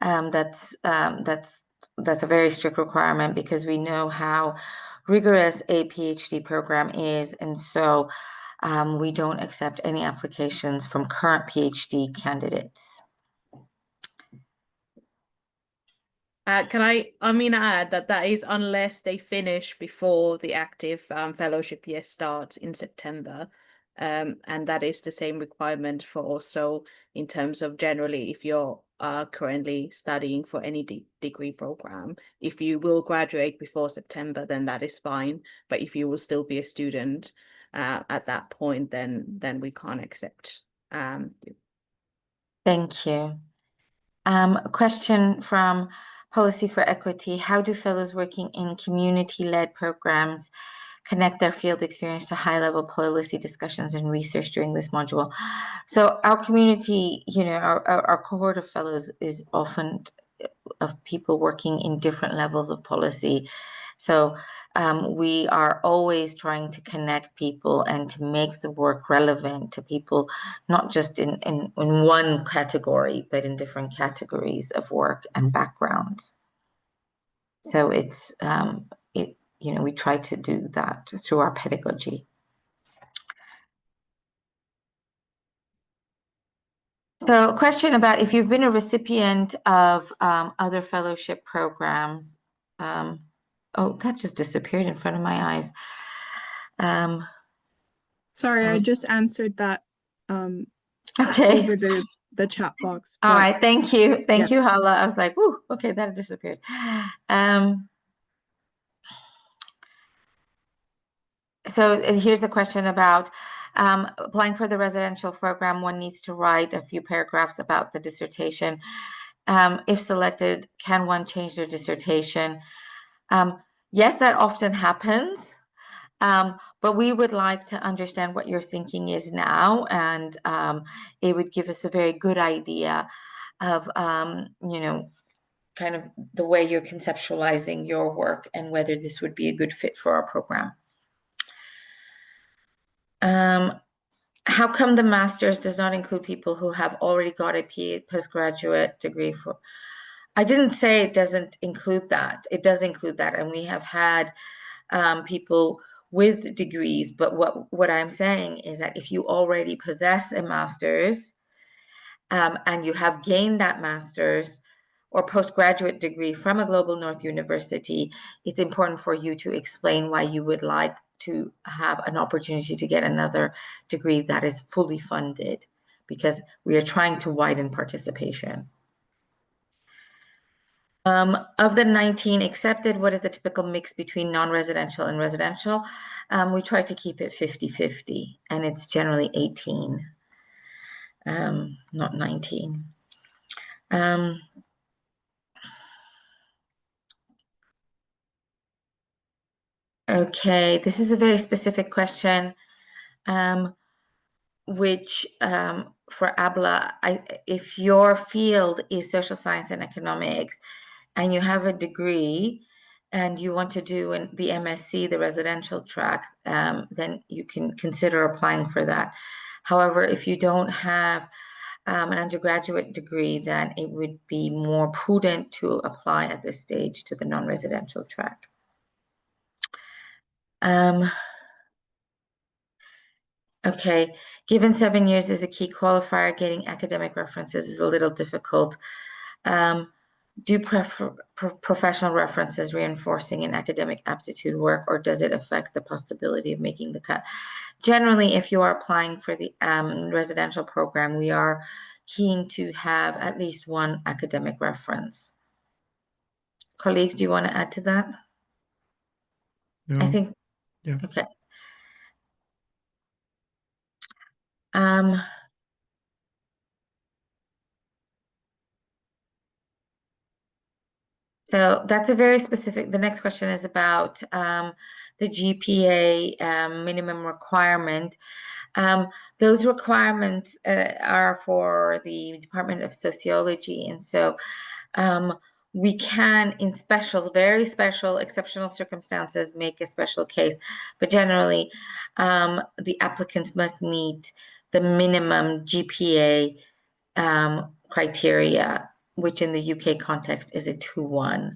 That's a very strict requirement because we know how rigorous a PhD program is, and so we don't accept any applications from current PhD candidates. Can I add that is unless they finish before the active fellowship year starts in September. And that is the same requirement for also in terms of generally, if you're currently studying for any degree program, if you will graduate before September, then that is fine. But if you will still be a student at that point, then we can't accept you. Thank you. A question from Policy for Equity. How do fellows working in community-led programs connect their field experience to high-level policy discussions and research during this module? So our community, our cohort of fellows is often of people working in different levels of policy. So we are always trying to connect people and to make the work relevant to people, not just in one category, but in different categories of work and backgrounds. So it's, we try to do that through our pedagogy. So a question about if you've been a recipient of other fellowship programs. Oh, that just disappeared in front of my eyes. Sorry, I just answered that okay. over the chat box. All right, thank you. Thank yeah. you, Hala. I was like, whoo, okay, that disappeared. So here's a question about applying for the residential program. One needs to write a few paragraphs about the dissertation. If selected, can one change their dissertation? Yes, that often happens. But we would like to understand what your thinking is now, and it would give us a very good idea of kind of the way you're conceptualizing your work and whether this would be a good fit for our program. How come the master's does not include people who have already got a postgraduate degree for? I didn't say it doesn't include that. It does include that, and we have had people with degrees. But what I'm saying is that if you already possess a master's and you have gained that master's or postgraduate degree from a Global North university, it's important for you to explain why you would like to have an opportunity to get another degree that is fully funded, because we are trying to widen participation. Of the 19 accepted, what is the typical mix between non-residential and residential? We try to keep it 50-50, and it's generally 18, not 19. Okay, this is a very specific question, which for ABLA, if your field is social science and economics, and you have a degree, and you want to do the MSc, the residential track, then you can consider applying for that. However, if you don't have an undergraduate degree, then it would be more prudent to apply at this stage to the non-residential track. Okay, given 7 years is a key qualifier, getting academic references is a little difficult. Do professional references reinforcing an academic aptitude work, or does it affect the possibility of making the cut? Generally, if you are applying for the residential program, we are keen to have at least one academic reference. Colleagues, do you want to add to that? No. I think, yeah. Okay. So that's a very specific, the next question is about the GPA minimum requirement. Those requirements are for the Department of Sociology. And so we can, in very special, exceptional circumstances, make a special case. But generally, the applicants must meet the minimum GPA criteria, which in the UK context is a 2-1.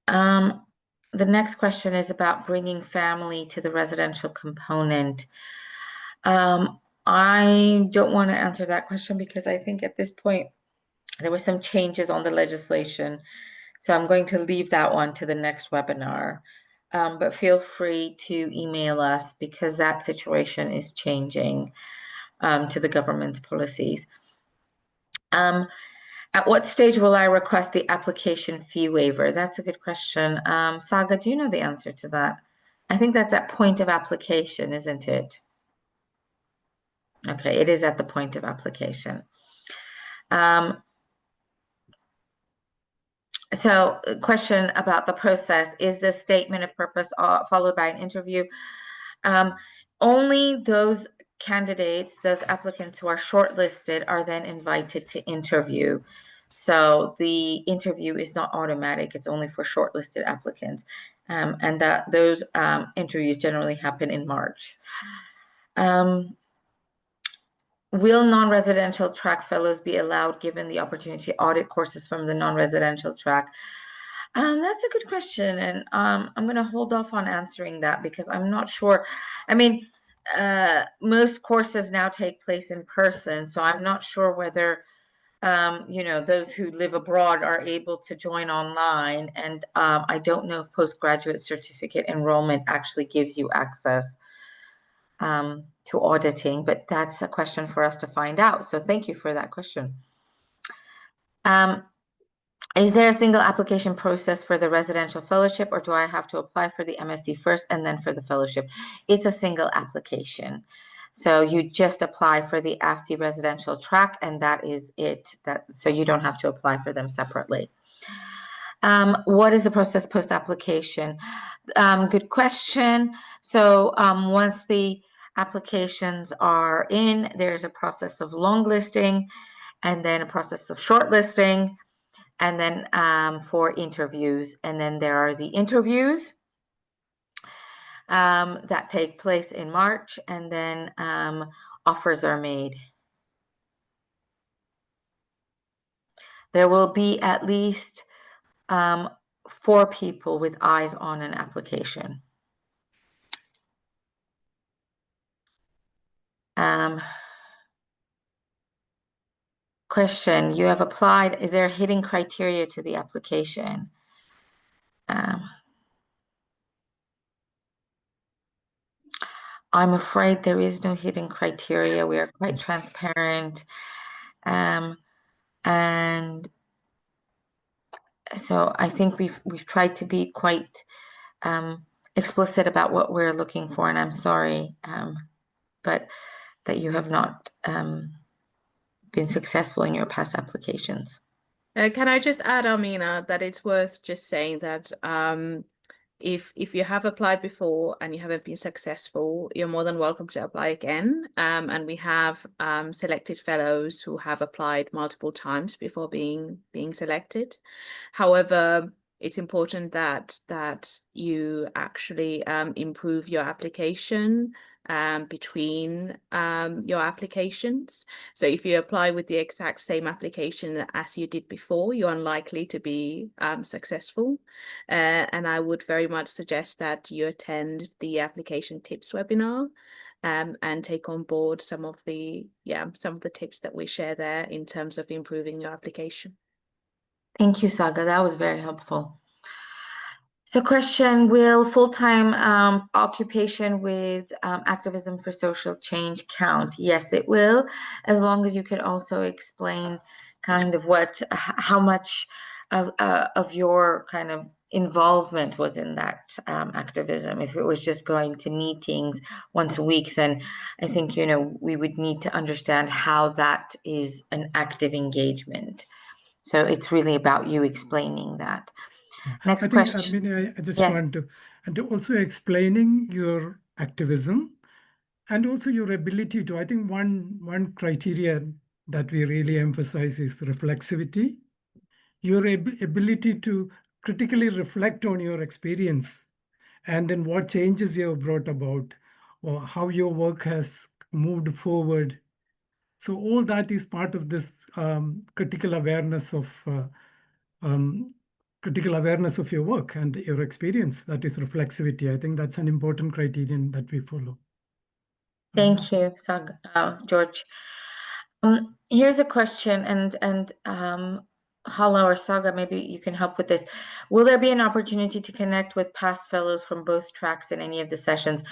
The next question is about bringing family to the residential component. I don't want to answer that question because I think at this point there were some changes on the legislation. So I'm going to leave that one to the next webinar. But feel free to email us because that situation is changing to the government's policies. At what stage will I request the application fee waiver? That's a good question. Saga, do you know the answer to that? I think that's at point of application, isn't it? Okay, it is at the point of application. So question about the process, is the statement of purpose followed by an interview? Only those candidates, those applicants who are shortlisted are then invited to interview. So the interview is not automatic, it's only for shortlisted applicants. And those interviews generally happen in March. Will non-residential track fellows be allowed given the opportunity to audit courses from the non-residential track? That's a good question, and I'm going to hold off on answering that because I'm not sure. I mean, most courses now take place in person, so I'm not sure whether those who live abroad are able to join online, and I don't know if postgraduate certificate enrollment actually gives you access to auditing, but that's a question for us to find out. So thank you for that question. Is there a single application process for the residential fellowship, or do I have to apply for the MSc first and then for the fellowship? It's a single application. So you just apply for the AFSEE residential track, and that is it. So you don't have to apply for them separately. What is the process post-application? Good question. So once the applications are in, there's a process of long listing, and then a process of shortlisting, and then for interviews. And then there are the interviews that take place in March, and then offers are made. There will be at least 4 people with eyes on an application. Question, you have applied, is there a hidden criteria to the application? I'm afraid there is no hidden criteria. We are quite transparent. And so I think we've tried to be quite explicit about what we're looking for, and I'm sorry, but that you have not been successful in your past applications. Can I just add, Amina, that it's worth just saying that if you have applied before and you haven't been successful, you're more than welcome to apply again. And we have selected fellows who have applied multiple times before being selected. However, it's important that you actually improve your application between your applications. So if you apply with the exact same application as you did before, you're unlikely to be successful. And I would very much suggest that you attend the application tips webinar and take on board some of the tips that we share there in terms of improving your application. Thank you, Saga. That was very helpful. So question, will full-time occupation with activism for social change count? Yes, it will, as long as you can also explain kind of how much of your kind of involvement was in that activism. If it was just going to meetings once a week, then I think, we would need to understand how that is an active engagement. So it's really about you explaining that. Next question. I just want to, and also explaining your activism and also your ability to, I think one criteria that we really emphasize is reflexivity, your ability to critically reflect on your experience and then what changes you have brought about or how your work has moved forward. So all that is part of this critical awareness of your work and your experience. That is reflexivity. I think that's an important criterion that we follow. Thank you, George. Here's a question, and Hala or Saga, maybe you can help with this. Will there be an opportunity to connect with past fellows from both tracks in any of the sessions?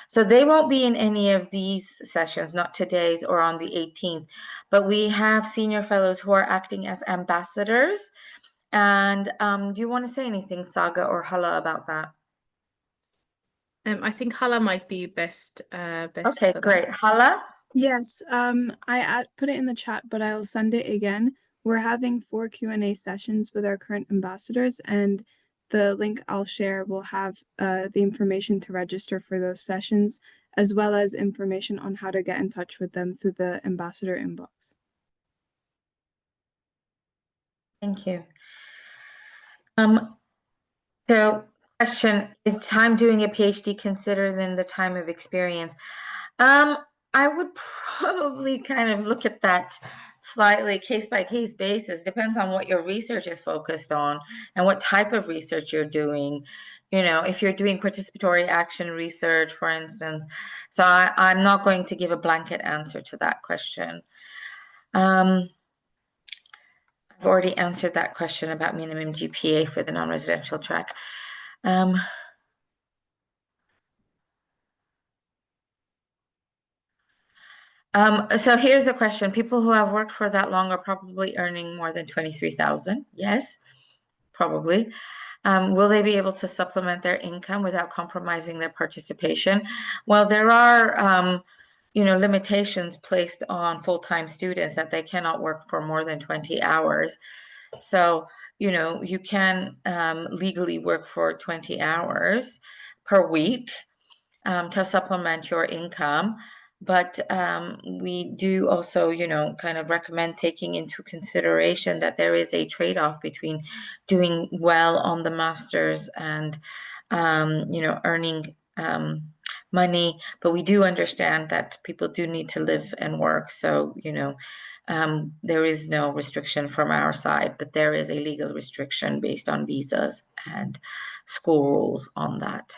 So they won't be in any of these sessions, not today's or on the 18th, but we have senior fellows who are acting as ambassadors. And do you want to say anything, Saga or Hala, about that? I think Hala might be best. Okay, great. Hala? Yes, I put it in the chat, but I'll send it again. We're having 4 Q&A sessions with our current ambassadors, and the link I'll share will have the information to register for those sessions, as well as information on how to get in touch with them through the ambassador inbox. Thank you. So question, is time doing a PhD considered in the time of experience? I would probably kind of look at that slightly case by case basis. Depends on what your research is focused on and what type of research you're doing. If you're doing participatory action research, for instance. So I'm not going to give a blanket answer to that question. I've already answered that question about minimum GPA for the non-residential track. So here's a question. People who have worked for that long are probably earning more than 23,000. Yes, probably. Will they be able to supplement their income without compromising their participation? Well, there are, limitations placed on full-time students that they cannot work for more than 20 hours. So, you can legally work for 20 hours per week. to supplement your income. But we do also, kind of recommend taking into consideration that there is a trade-off between doing well on the master's and, earning money. But we do understand that people do need to live and work. So, there is no restriction from our side, but there is a legal restriction based on visas and school rules on that.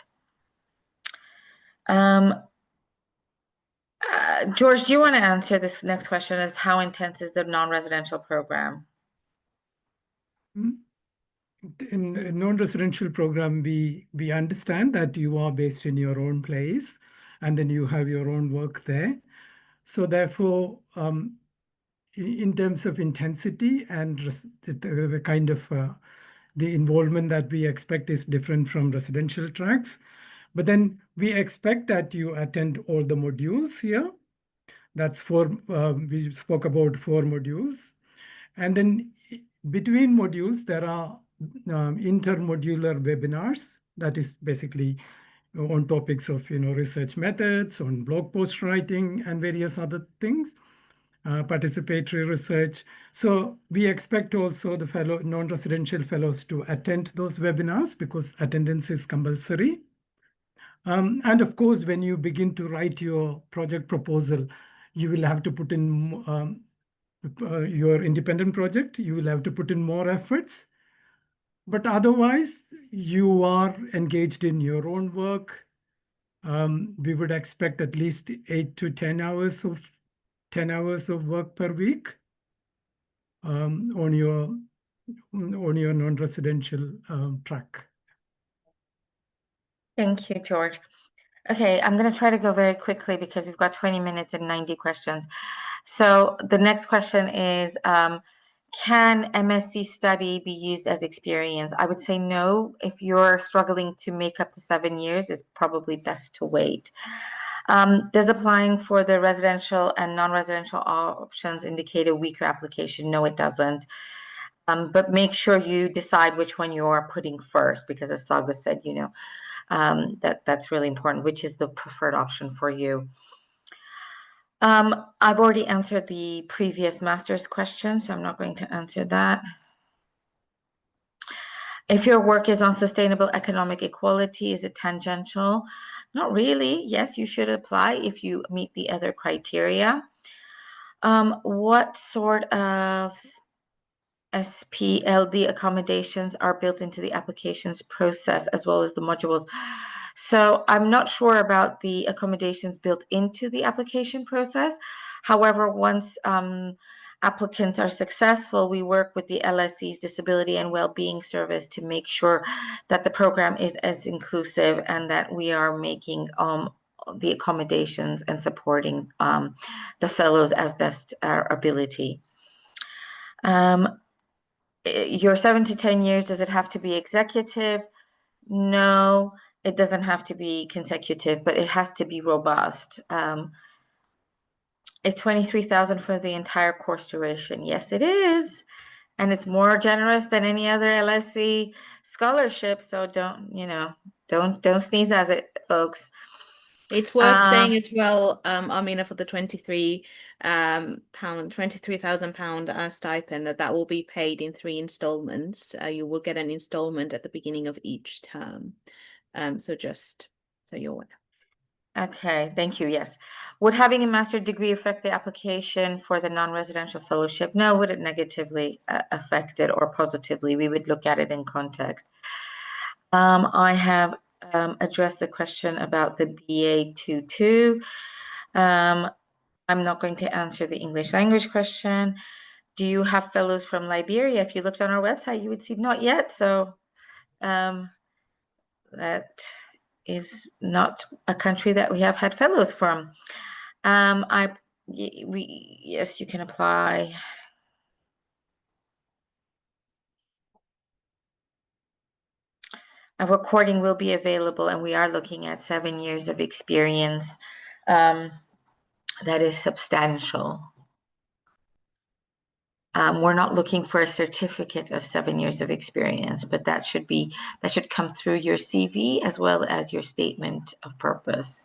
George, do you want to answer this next question of how intense is the non-residential program? In a non-residential program, we understand that you are based in your own place and then you have your own work there. So therefore, in terms of intensity and the kind of the involvement that we expect is different from residential tracks. But then we expect that you attend all the modules here. That's we spoke about 4 modules. And then between modules, there are intermodular webinars that is basically on topics of research methods, on blog post writing and various other things, participatory research. So we expect also the non-residential fellows to attend those webinars because attendance is compulsory. And of course, when you begin to write your project proposal, you will have to put in your independent project, you will have to put in more efforts. But otherwise, you are engaged in your own work. We would expect at least 8 to 10 hours of work per week on your non-residential track. Thank you, George. Okay, I'm going to try to go very quickly because we've got 20 minutes and 90 questions. So the next question is, can MSc study be used as experience? I would say no. If you're struggling to make up to 7 years, it's probably best to wait. Does applying for the residential and non-residential options indicate a weaker application? No, it doesn't. But make sure you decide which one you are putting first, because as Saga said, that's really important, which is the preferred option for you. I've already answered the previous master's question, so I'm not going to answer that. If your work is on sustainable economic equality, is it tangential? Not really. Yes, you should apply if you meet the other criteria. What sort of SPLD accommodations are built into the applications process as well as the modules? So I'm not sure about the accommodations built into the application process. However, once applicants are successful, we work with the LSE's Disability and Wellbeing Service to make sure that the program is as inclusive and that we are making the accommodations and supporting the fellows as best our ability. Your 7 to 10 years, does it have to be executive? No, it doesn't have to be consecutive, but it has to be robust. Is 23,000 for the entire course duration? Yes, it is. And it's more generous than any other LSE scholarship. So don't sneeze at it, folks. It's worth saying as well, Amina, for the £23,000 stipend, that will be paid in 3 installments. You will get an installment at the beginning of each term. So just so you're aware. Okay, thank you. Yes. Would having a master's degree affect the application for the non-residential fellowship? No. Would it negatively affect it or positively? We would look at it in context. I have addressed the question about the BA22. I'm not going to answer the English language question. Do you have fellows from Liberia? If you looked on our website, you would see not yet. So that is not a country that we have had fellows from. Yes, you can apply. A recording will be available, and we are looking at 7 years of experience. That is substantial. We're not looking for a certificate of 7 years of experience, but that should come through your CV as well as your statement of purpose.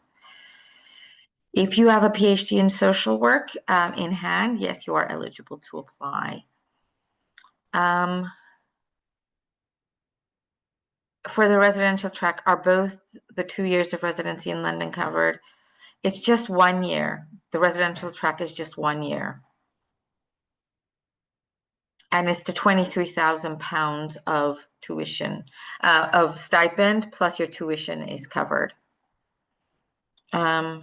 If you have a PhD in social work in hand, yes, you are eligible to apply. For the residential track, are both the 2 years of residency in London covered? It's just 1 year. The residential track is just 1 year. And it's the £23,000 of tuition, of stipend, plus your tuition is covered. How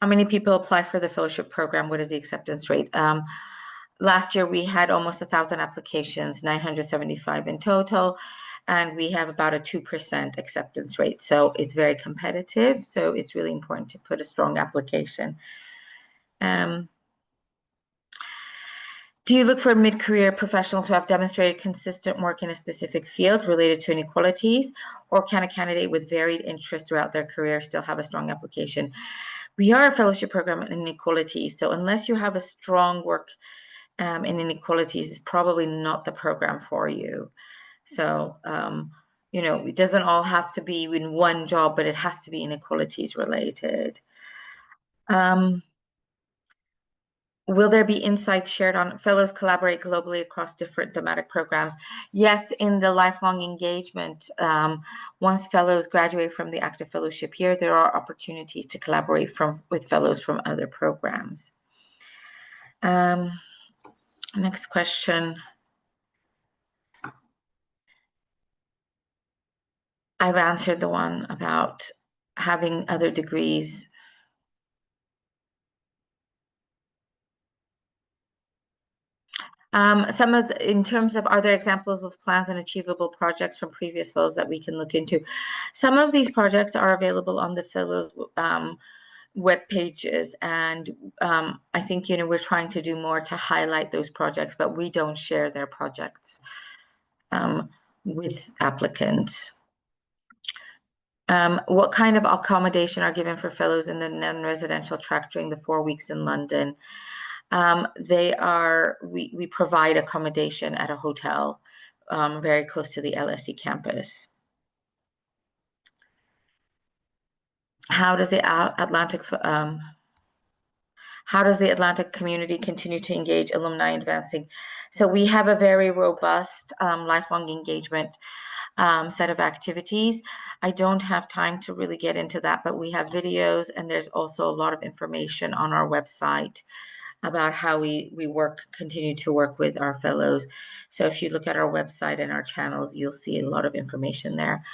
many people apply for the fellowship program? What is the acceptance rate? Last year we had almost 1,000 applications, 975 in total, and we have about a 2% acceptance rate. So it's very competitive. So it's really important to put a strong application. Do you look for mid-career professionals who have demonstrated consistent work in a specific field related to inequalities, or can a candidate with varied interests throughout their career still have a strong application? We are a fellowship program in inequalities, so unless you have a strong work in inequalities, it's probably not the program for you. So, you know, it doesn't all have to be in one job, but it has to be inequalities related. Will there be insights shared on fellows collaborate globally across different thematic programs? Yes, in the lifelong engagement, once fellows graduate from the active fellowship year, there are opportunities to collaborate with fellows from other programs. Next question. I've answered the one about having other degrees. In terms of, are there examples of plans and achievable projects from previous fellows that we can look into? Some of these projects are available on the fellows web pages, and I think, you know, we're trying to do more to highlight those projects, but we don't share their projects with applicants. What kind of accommodation are given for fellows in the non-residential track during the 4 weeks in London? We provide accommodation at a hotel very close to the LSE campus. How does the Atlantic community continue to engage alumni advancing? So we have a very robust lifelong engagement set of activities. I don't have time to really get into that, but we have videos, and there's also a lot of information on our website about how we continue to work with our fellows. So if you look at our website and our channels, you'll see a lot of information there.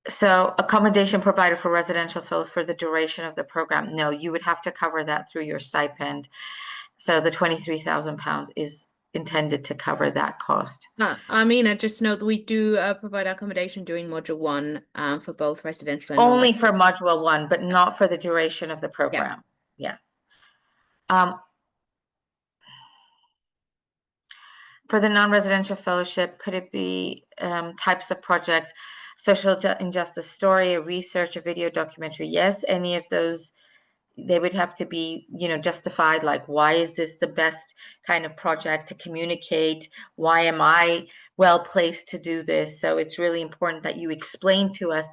So accommodation provided for residential fellows for the duration of the program. No, you would have to cover that through your stipend. So the £23,000 is intended to cover that cost. I mean, I just know that we do provide accommodation during Module 1 for both residential and only for Module 1, but not for the duration of the program. Yeah. For the non-residential fellowship, could it be types of projects, social injustice story, a research, a video documentary? Yes, any of those. They would have to be, you know, justified, like, why is this the best kind of project to communicate? Why am I well placed to do this? So it's really important that you explain to us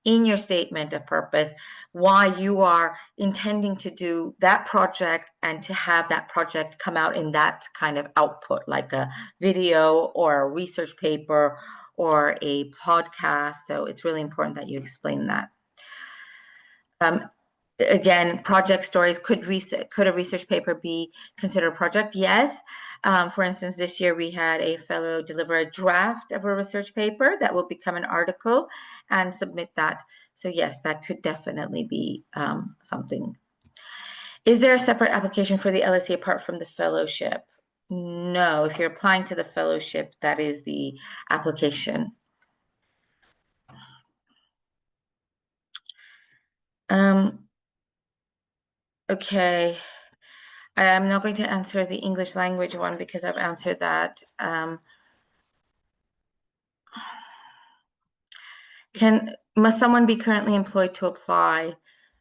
in your statement of purpose why you are intending to do that project and to have that project come out in that kind of output, like a video or a research paper or a podcast. So it's really important that you explain that. Again, project stories, could a research paper be considered a project? Yes. For instance, this year we had a fellow deliver a draft of a research paper that will become an article and submit that. So yes, that could definitely be something. Is there a separate application for the LSE apart from the fellowship? No, if you're applying to the fellowship, that is the application. Okay. I'm not going to answer the English language one because I've answered that. Must someone be currently employed to apply?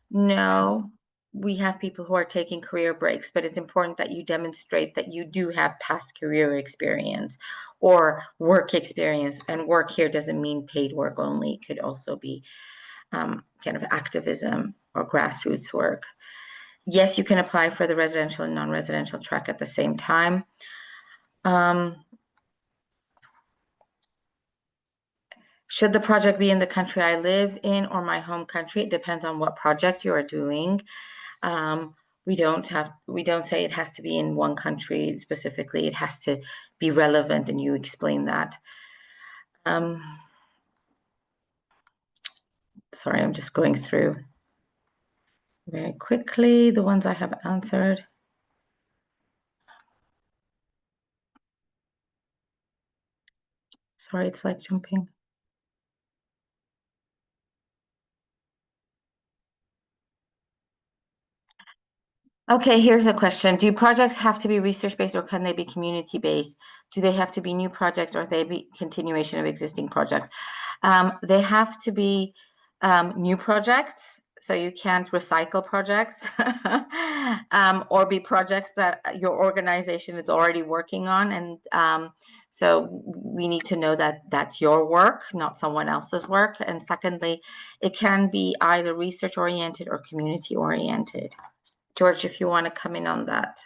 No. we have people who are taking career breaks, but it's important that you demonstrate that you do have past career experience or work experience. And work here doesn't mean paid work only. It could also be kind of activism or grassroots work. Yes, you can apply for the residential and non-residential track at the same time. Should the project be in the country I live in or my home country? It depends on what project you are doing. We don't say it has to be in one country specifically. It has to be relevant, and you explain that. Sorry, I'm just going through very quickly the ones I have answered. Sorry, it's like jumping. Okay, here's a question. Do projects have to be research-based or can they be community-based? Do they have to be new projects or they be continuation of existing projects? They have to be new projects, so you can't recycle projects or be projects that your organization is already working on. And so we need to know that that's your work, not someone else's work. And secondly, it can be either research-oriented or community-oriented. George, if you want to come in on that.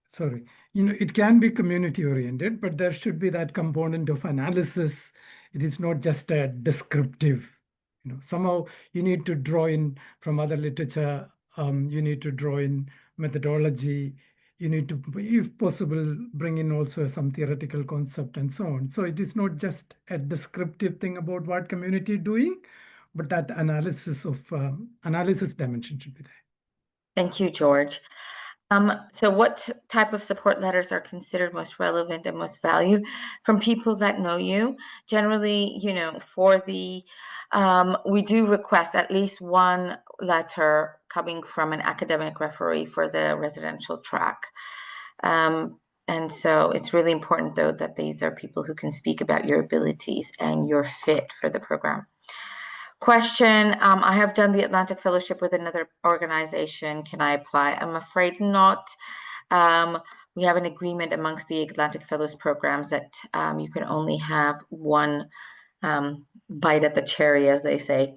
Sorry, it can be community oriented, but there should be that component of analysis. It is not just a descriptive, somehow you need to draw in from other literature. You need to draw in methodology. You need to, if possible, bring in also some theoretical concept and so on. So it is not just a descriptive thing about what community is doing, but that analysis dimension should be there. Thank you, George. So what type of support letters are considered most relevant and most valued from people that know you? Generally, for the, we do request at least one letter coming from an academic referee for the residential track. And so it's really important, though, that these are people who can speak about your abilities and your fit for the program. Question, I have done the Atlantic Fellowship with another organization. Can I apply? I'm afraid not. We have an agreement amongst the Atlantic Fellows programs that you can only have one bite at the cherry, as they say.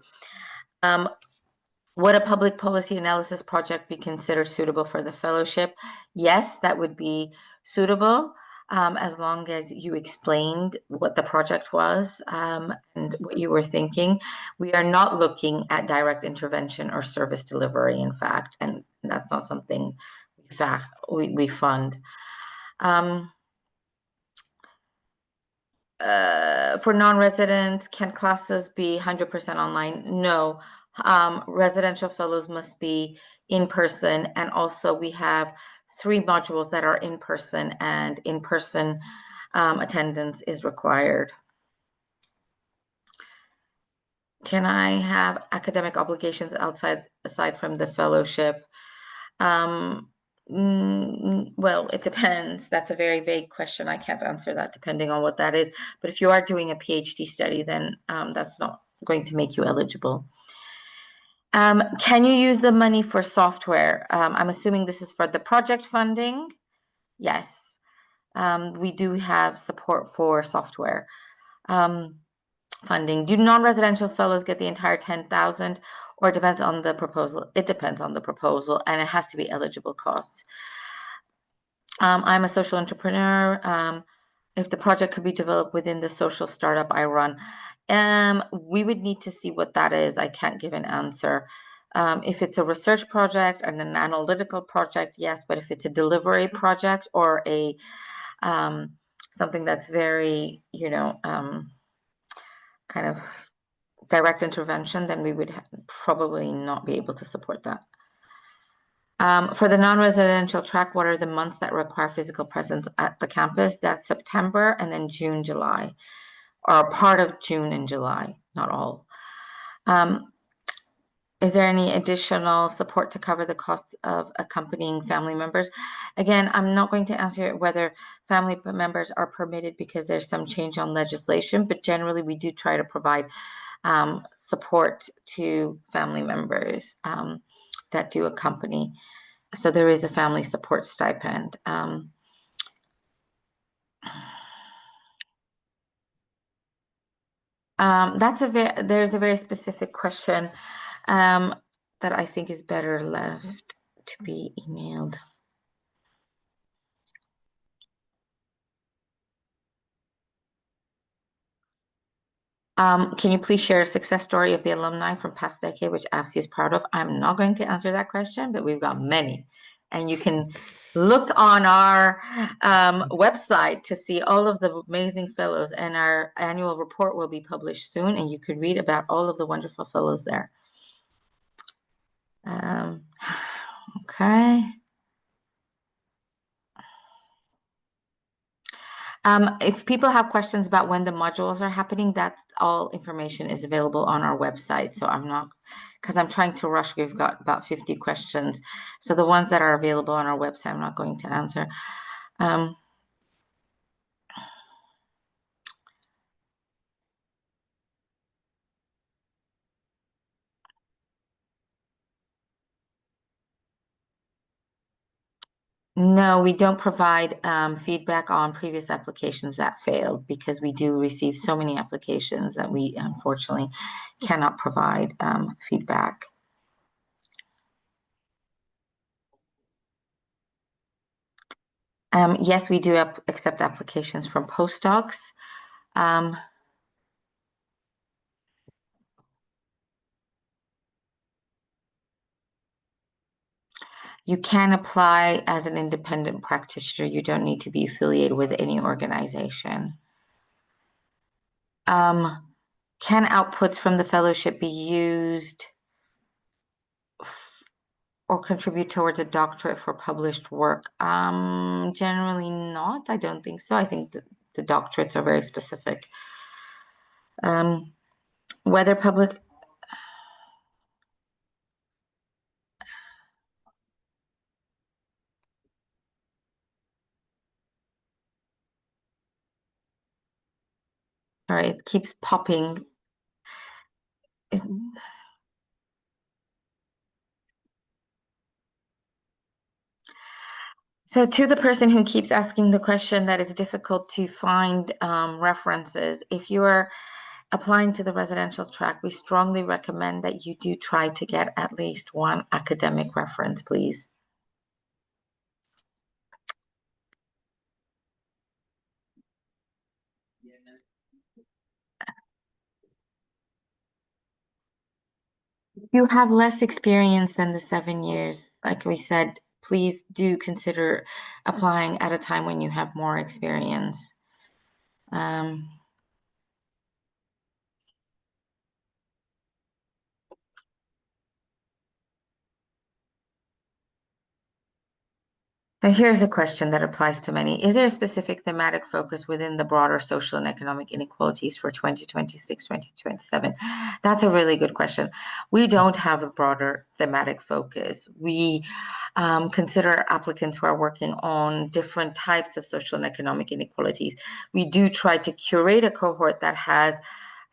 Would a public policy analysis project be considered suitable for the fellowship? Yes, that would be suitable. As long as you explained what the project was and what you were thinking. We are not looking at direct intervention or service delivery, in fact, and that's not something we fund. For non-residents, can classes be 100% online? No. Residential fellows must be in person, and also we have 3 modules that are in person, and in-person attendance is required. Can I have academic obligations aside from the fellowship? Well, it depends. That's a very vague question. I can't answer that depending on what that is. But if you are doing a PhD study, then that's not going to make you eligible. Can you use the money for software? I'm assuming this is for the project funding. Yes, we do have support for software funding. Do non-residential fellows get the entire 10,000 or it depends on the proposal? It depends on the proposal, and it has to be eligible costs. I'm a social entrepreneur. If the project could be developed within the social startup I run, we would need to see what that is. I can't give an answer. If it's a research project and an analytical project, yes, but if it's a delivery project or a something that's very, kind of direct intervention, then we would probably not be able to support that. For the non-residential track, what are the months that require physical presence at the campus? That's September and then June, July, or part of June and July, not all. Is there any additional support to cover the costs of accompanying family members? Again, I'm not going to answer whether family members are permitted because there's some change on legislation, but generally we do try to provide support to family members that do accompany. So there is a family support stipend. There's a very specific question that I think is better left to be emailed. Can you please share a success story of the alumni from past decade, which AFSEE is proud of? I'm not going to answer that question, but we've got many. And you can look on our website to see all of the amazing fellows, and our annual report will be published soon, and you could read about all of the wonderful fellows there. Okay. If people have questions about when the modules are happening, that's all information is available on our website. So because I'm trying to rush, we've got about 50 questions. So the ones that are available on our website, I'm not going to answer. No, we don't provide feedback on previous applications that failed, because we do receive so many applications that we unfortunately cannot provide feedback. Yes, we do accept applications from postdocs. You can apply as an independent practitioner. You don't need to be affiliated with any organization. Can outputs from the fellowship be used or contribute towards a doctorate for published work? Generally not. I don't think so. I think that the doctorates are very specific. Whether public... Sorry, it keeps popping. So to the person who keeps asking the question that it's difficult to find references, if you are applying to the residential track, we strongly recommend that you do try to get at least one academic reference, please. If you have less experience than the 7 years, like we said, please do consider applying at a time when you have more experience. Now, here's a question that applies to many. Is there a specific thematic focus within the broader social and economic inequalities for 2026, 2027? That's a really good question. We don't have a broader thematic focus. We consider applicants who are working on different types of social and economic inequalities. We do try to curate a cohort that has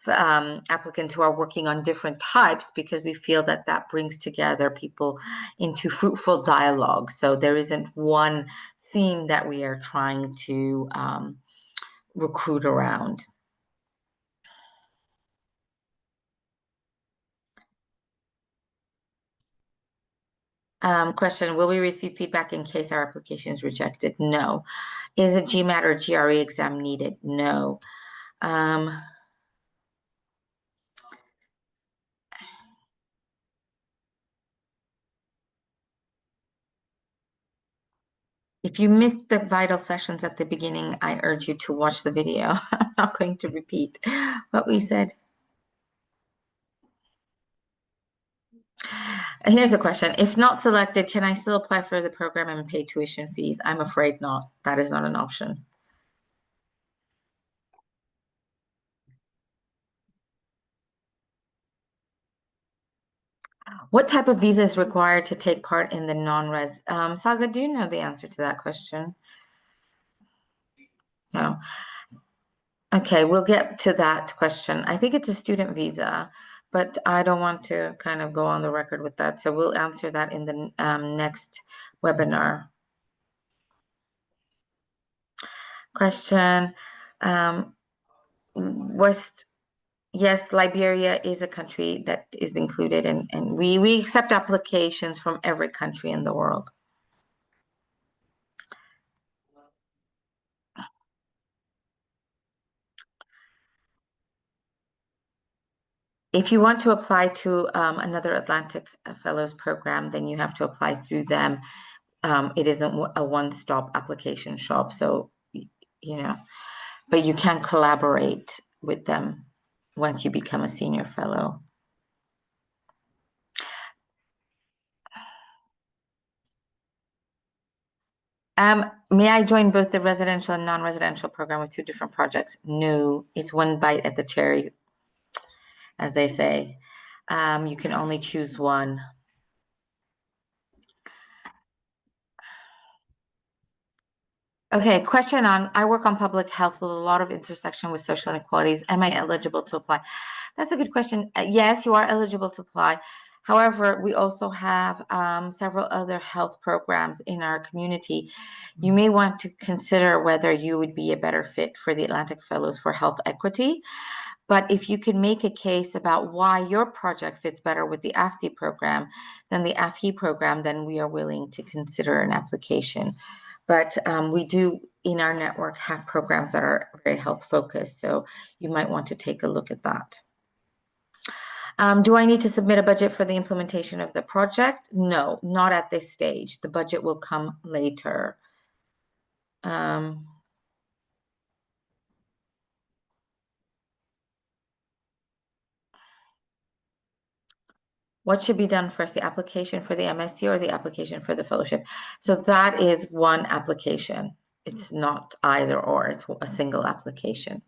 applicants who are working on different types, because we feel that that brings together people into fruitful dialogue. So there isn't one theme that we are trying to recruit around. Question, will we receive feedback in case our application is rejected? No. Is a GMAT or GRE exam needed? No. If you missed the vital sessions at the beginning, I urge you to watch the video. I'm not going to repeat what we said. Here's a question. If not selected, can I still apply for the program and pay tuition fees? I'm afraid not. That is not an option. What type of visa is required to take part in the non-res? Saga, do you know the answer to that question? No. Okay, we'll get to that question. I think it's a student visa, but I don't want to kind of go on the record with that. So we'll answer that in the next webinar. Question. Yes, Liberia is a country that is included, and we accept applications from every country in the world. If you want to apply to another Atlantic Fellows program, then you have to apply through them. It isn't a one-stop application shop, so you know, but you can collaborate with them once you become a senior fellow. May I join both the residential and non-residential program with 2 different projects? No, it's one bite at the cherry, as they say. You can only choose one. Okay, question on, I work on public health with a lot of intersection with social inequalities. Am I eligible to apply? That's a good question. Yes, you are eligible to apply. However, we also have several other health programs in our community. You may want to consider whether you would be a better fit for the Atlantic Fellows for Health Equity. But if you can make a case about why your project fits better with the AFSEE program than the AFHE program, then we are willing to consider an application. But we do, in our network, have programs that are very health focused. So you might want to take a look at that. Do I need to submit a budget for the implementation of the project? No, not at this stage. The budget will come later. What should be done first, the application for the MSc or the application for the fellowship? So that is one application. It's not either or, it's a single application.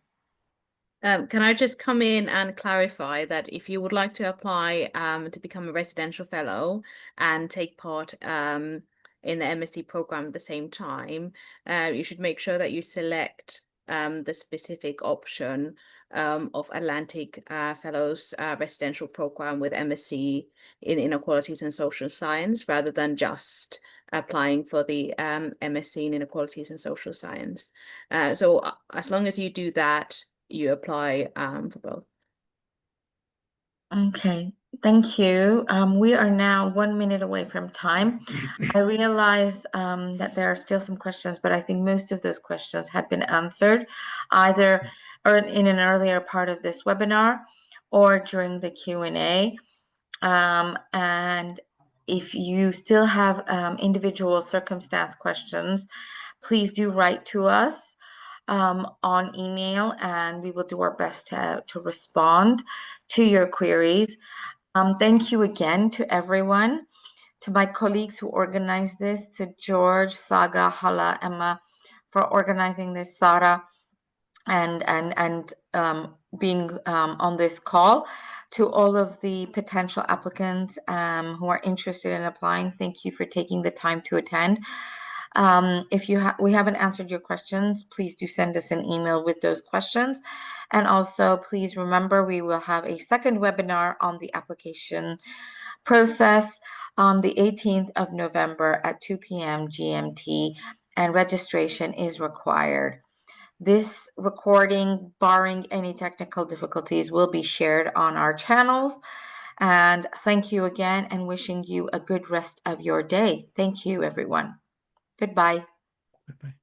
Can I just come in and clarify that if you would like to apply to become a residential fellow and take part in the MSc program at the same time, you should make sure that you select the specific option of Atlantic Fellows residential program with MSc in Inequalities and Social Science, rather than just applying for the MSc in Inequalities and Social Science. So as long as you do that, you apply for both. Okay, thank you. We are now 1 minute away from time. I realize that there are still some questions, but I think most of those questions had been answered either in an earlier part of this webinar or during the Q&A. And if you still have individual circumstance questions, please do write to us on email, and we will do our best to respond to your queries. Thank you again to everyone, to my colleagues who organized this, to George, Saga, Hala, Emma, for organizing this, Sara, and being on this call. To all of the potential applicants who are interested in applying, thank you for taking the time to attend. If we haven't answered your questions, please do send us an email with those questions. And also, please remember, we will have a second webinar on the application process on the 18th of November at 2 p.m. GMT, and registration is required. This recording, barring any technical difficulties, will be shared on our channels. And thank you again, and wishing you a good rest of your day. Thank you, everyone. Goodbye. Bye-bye.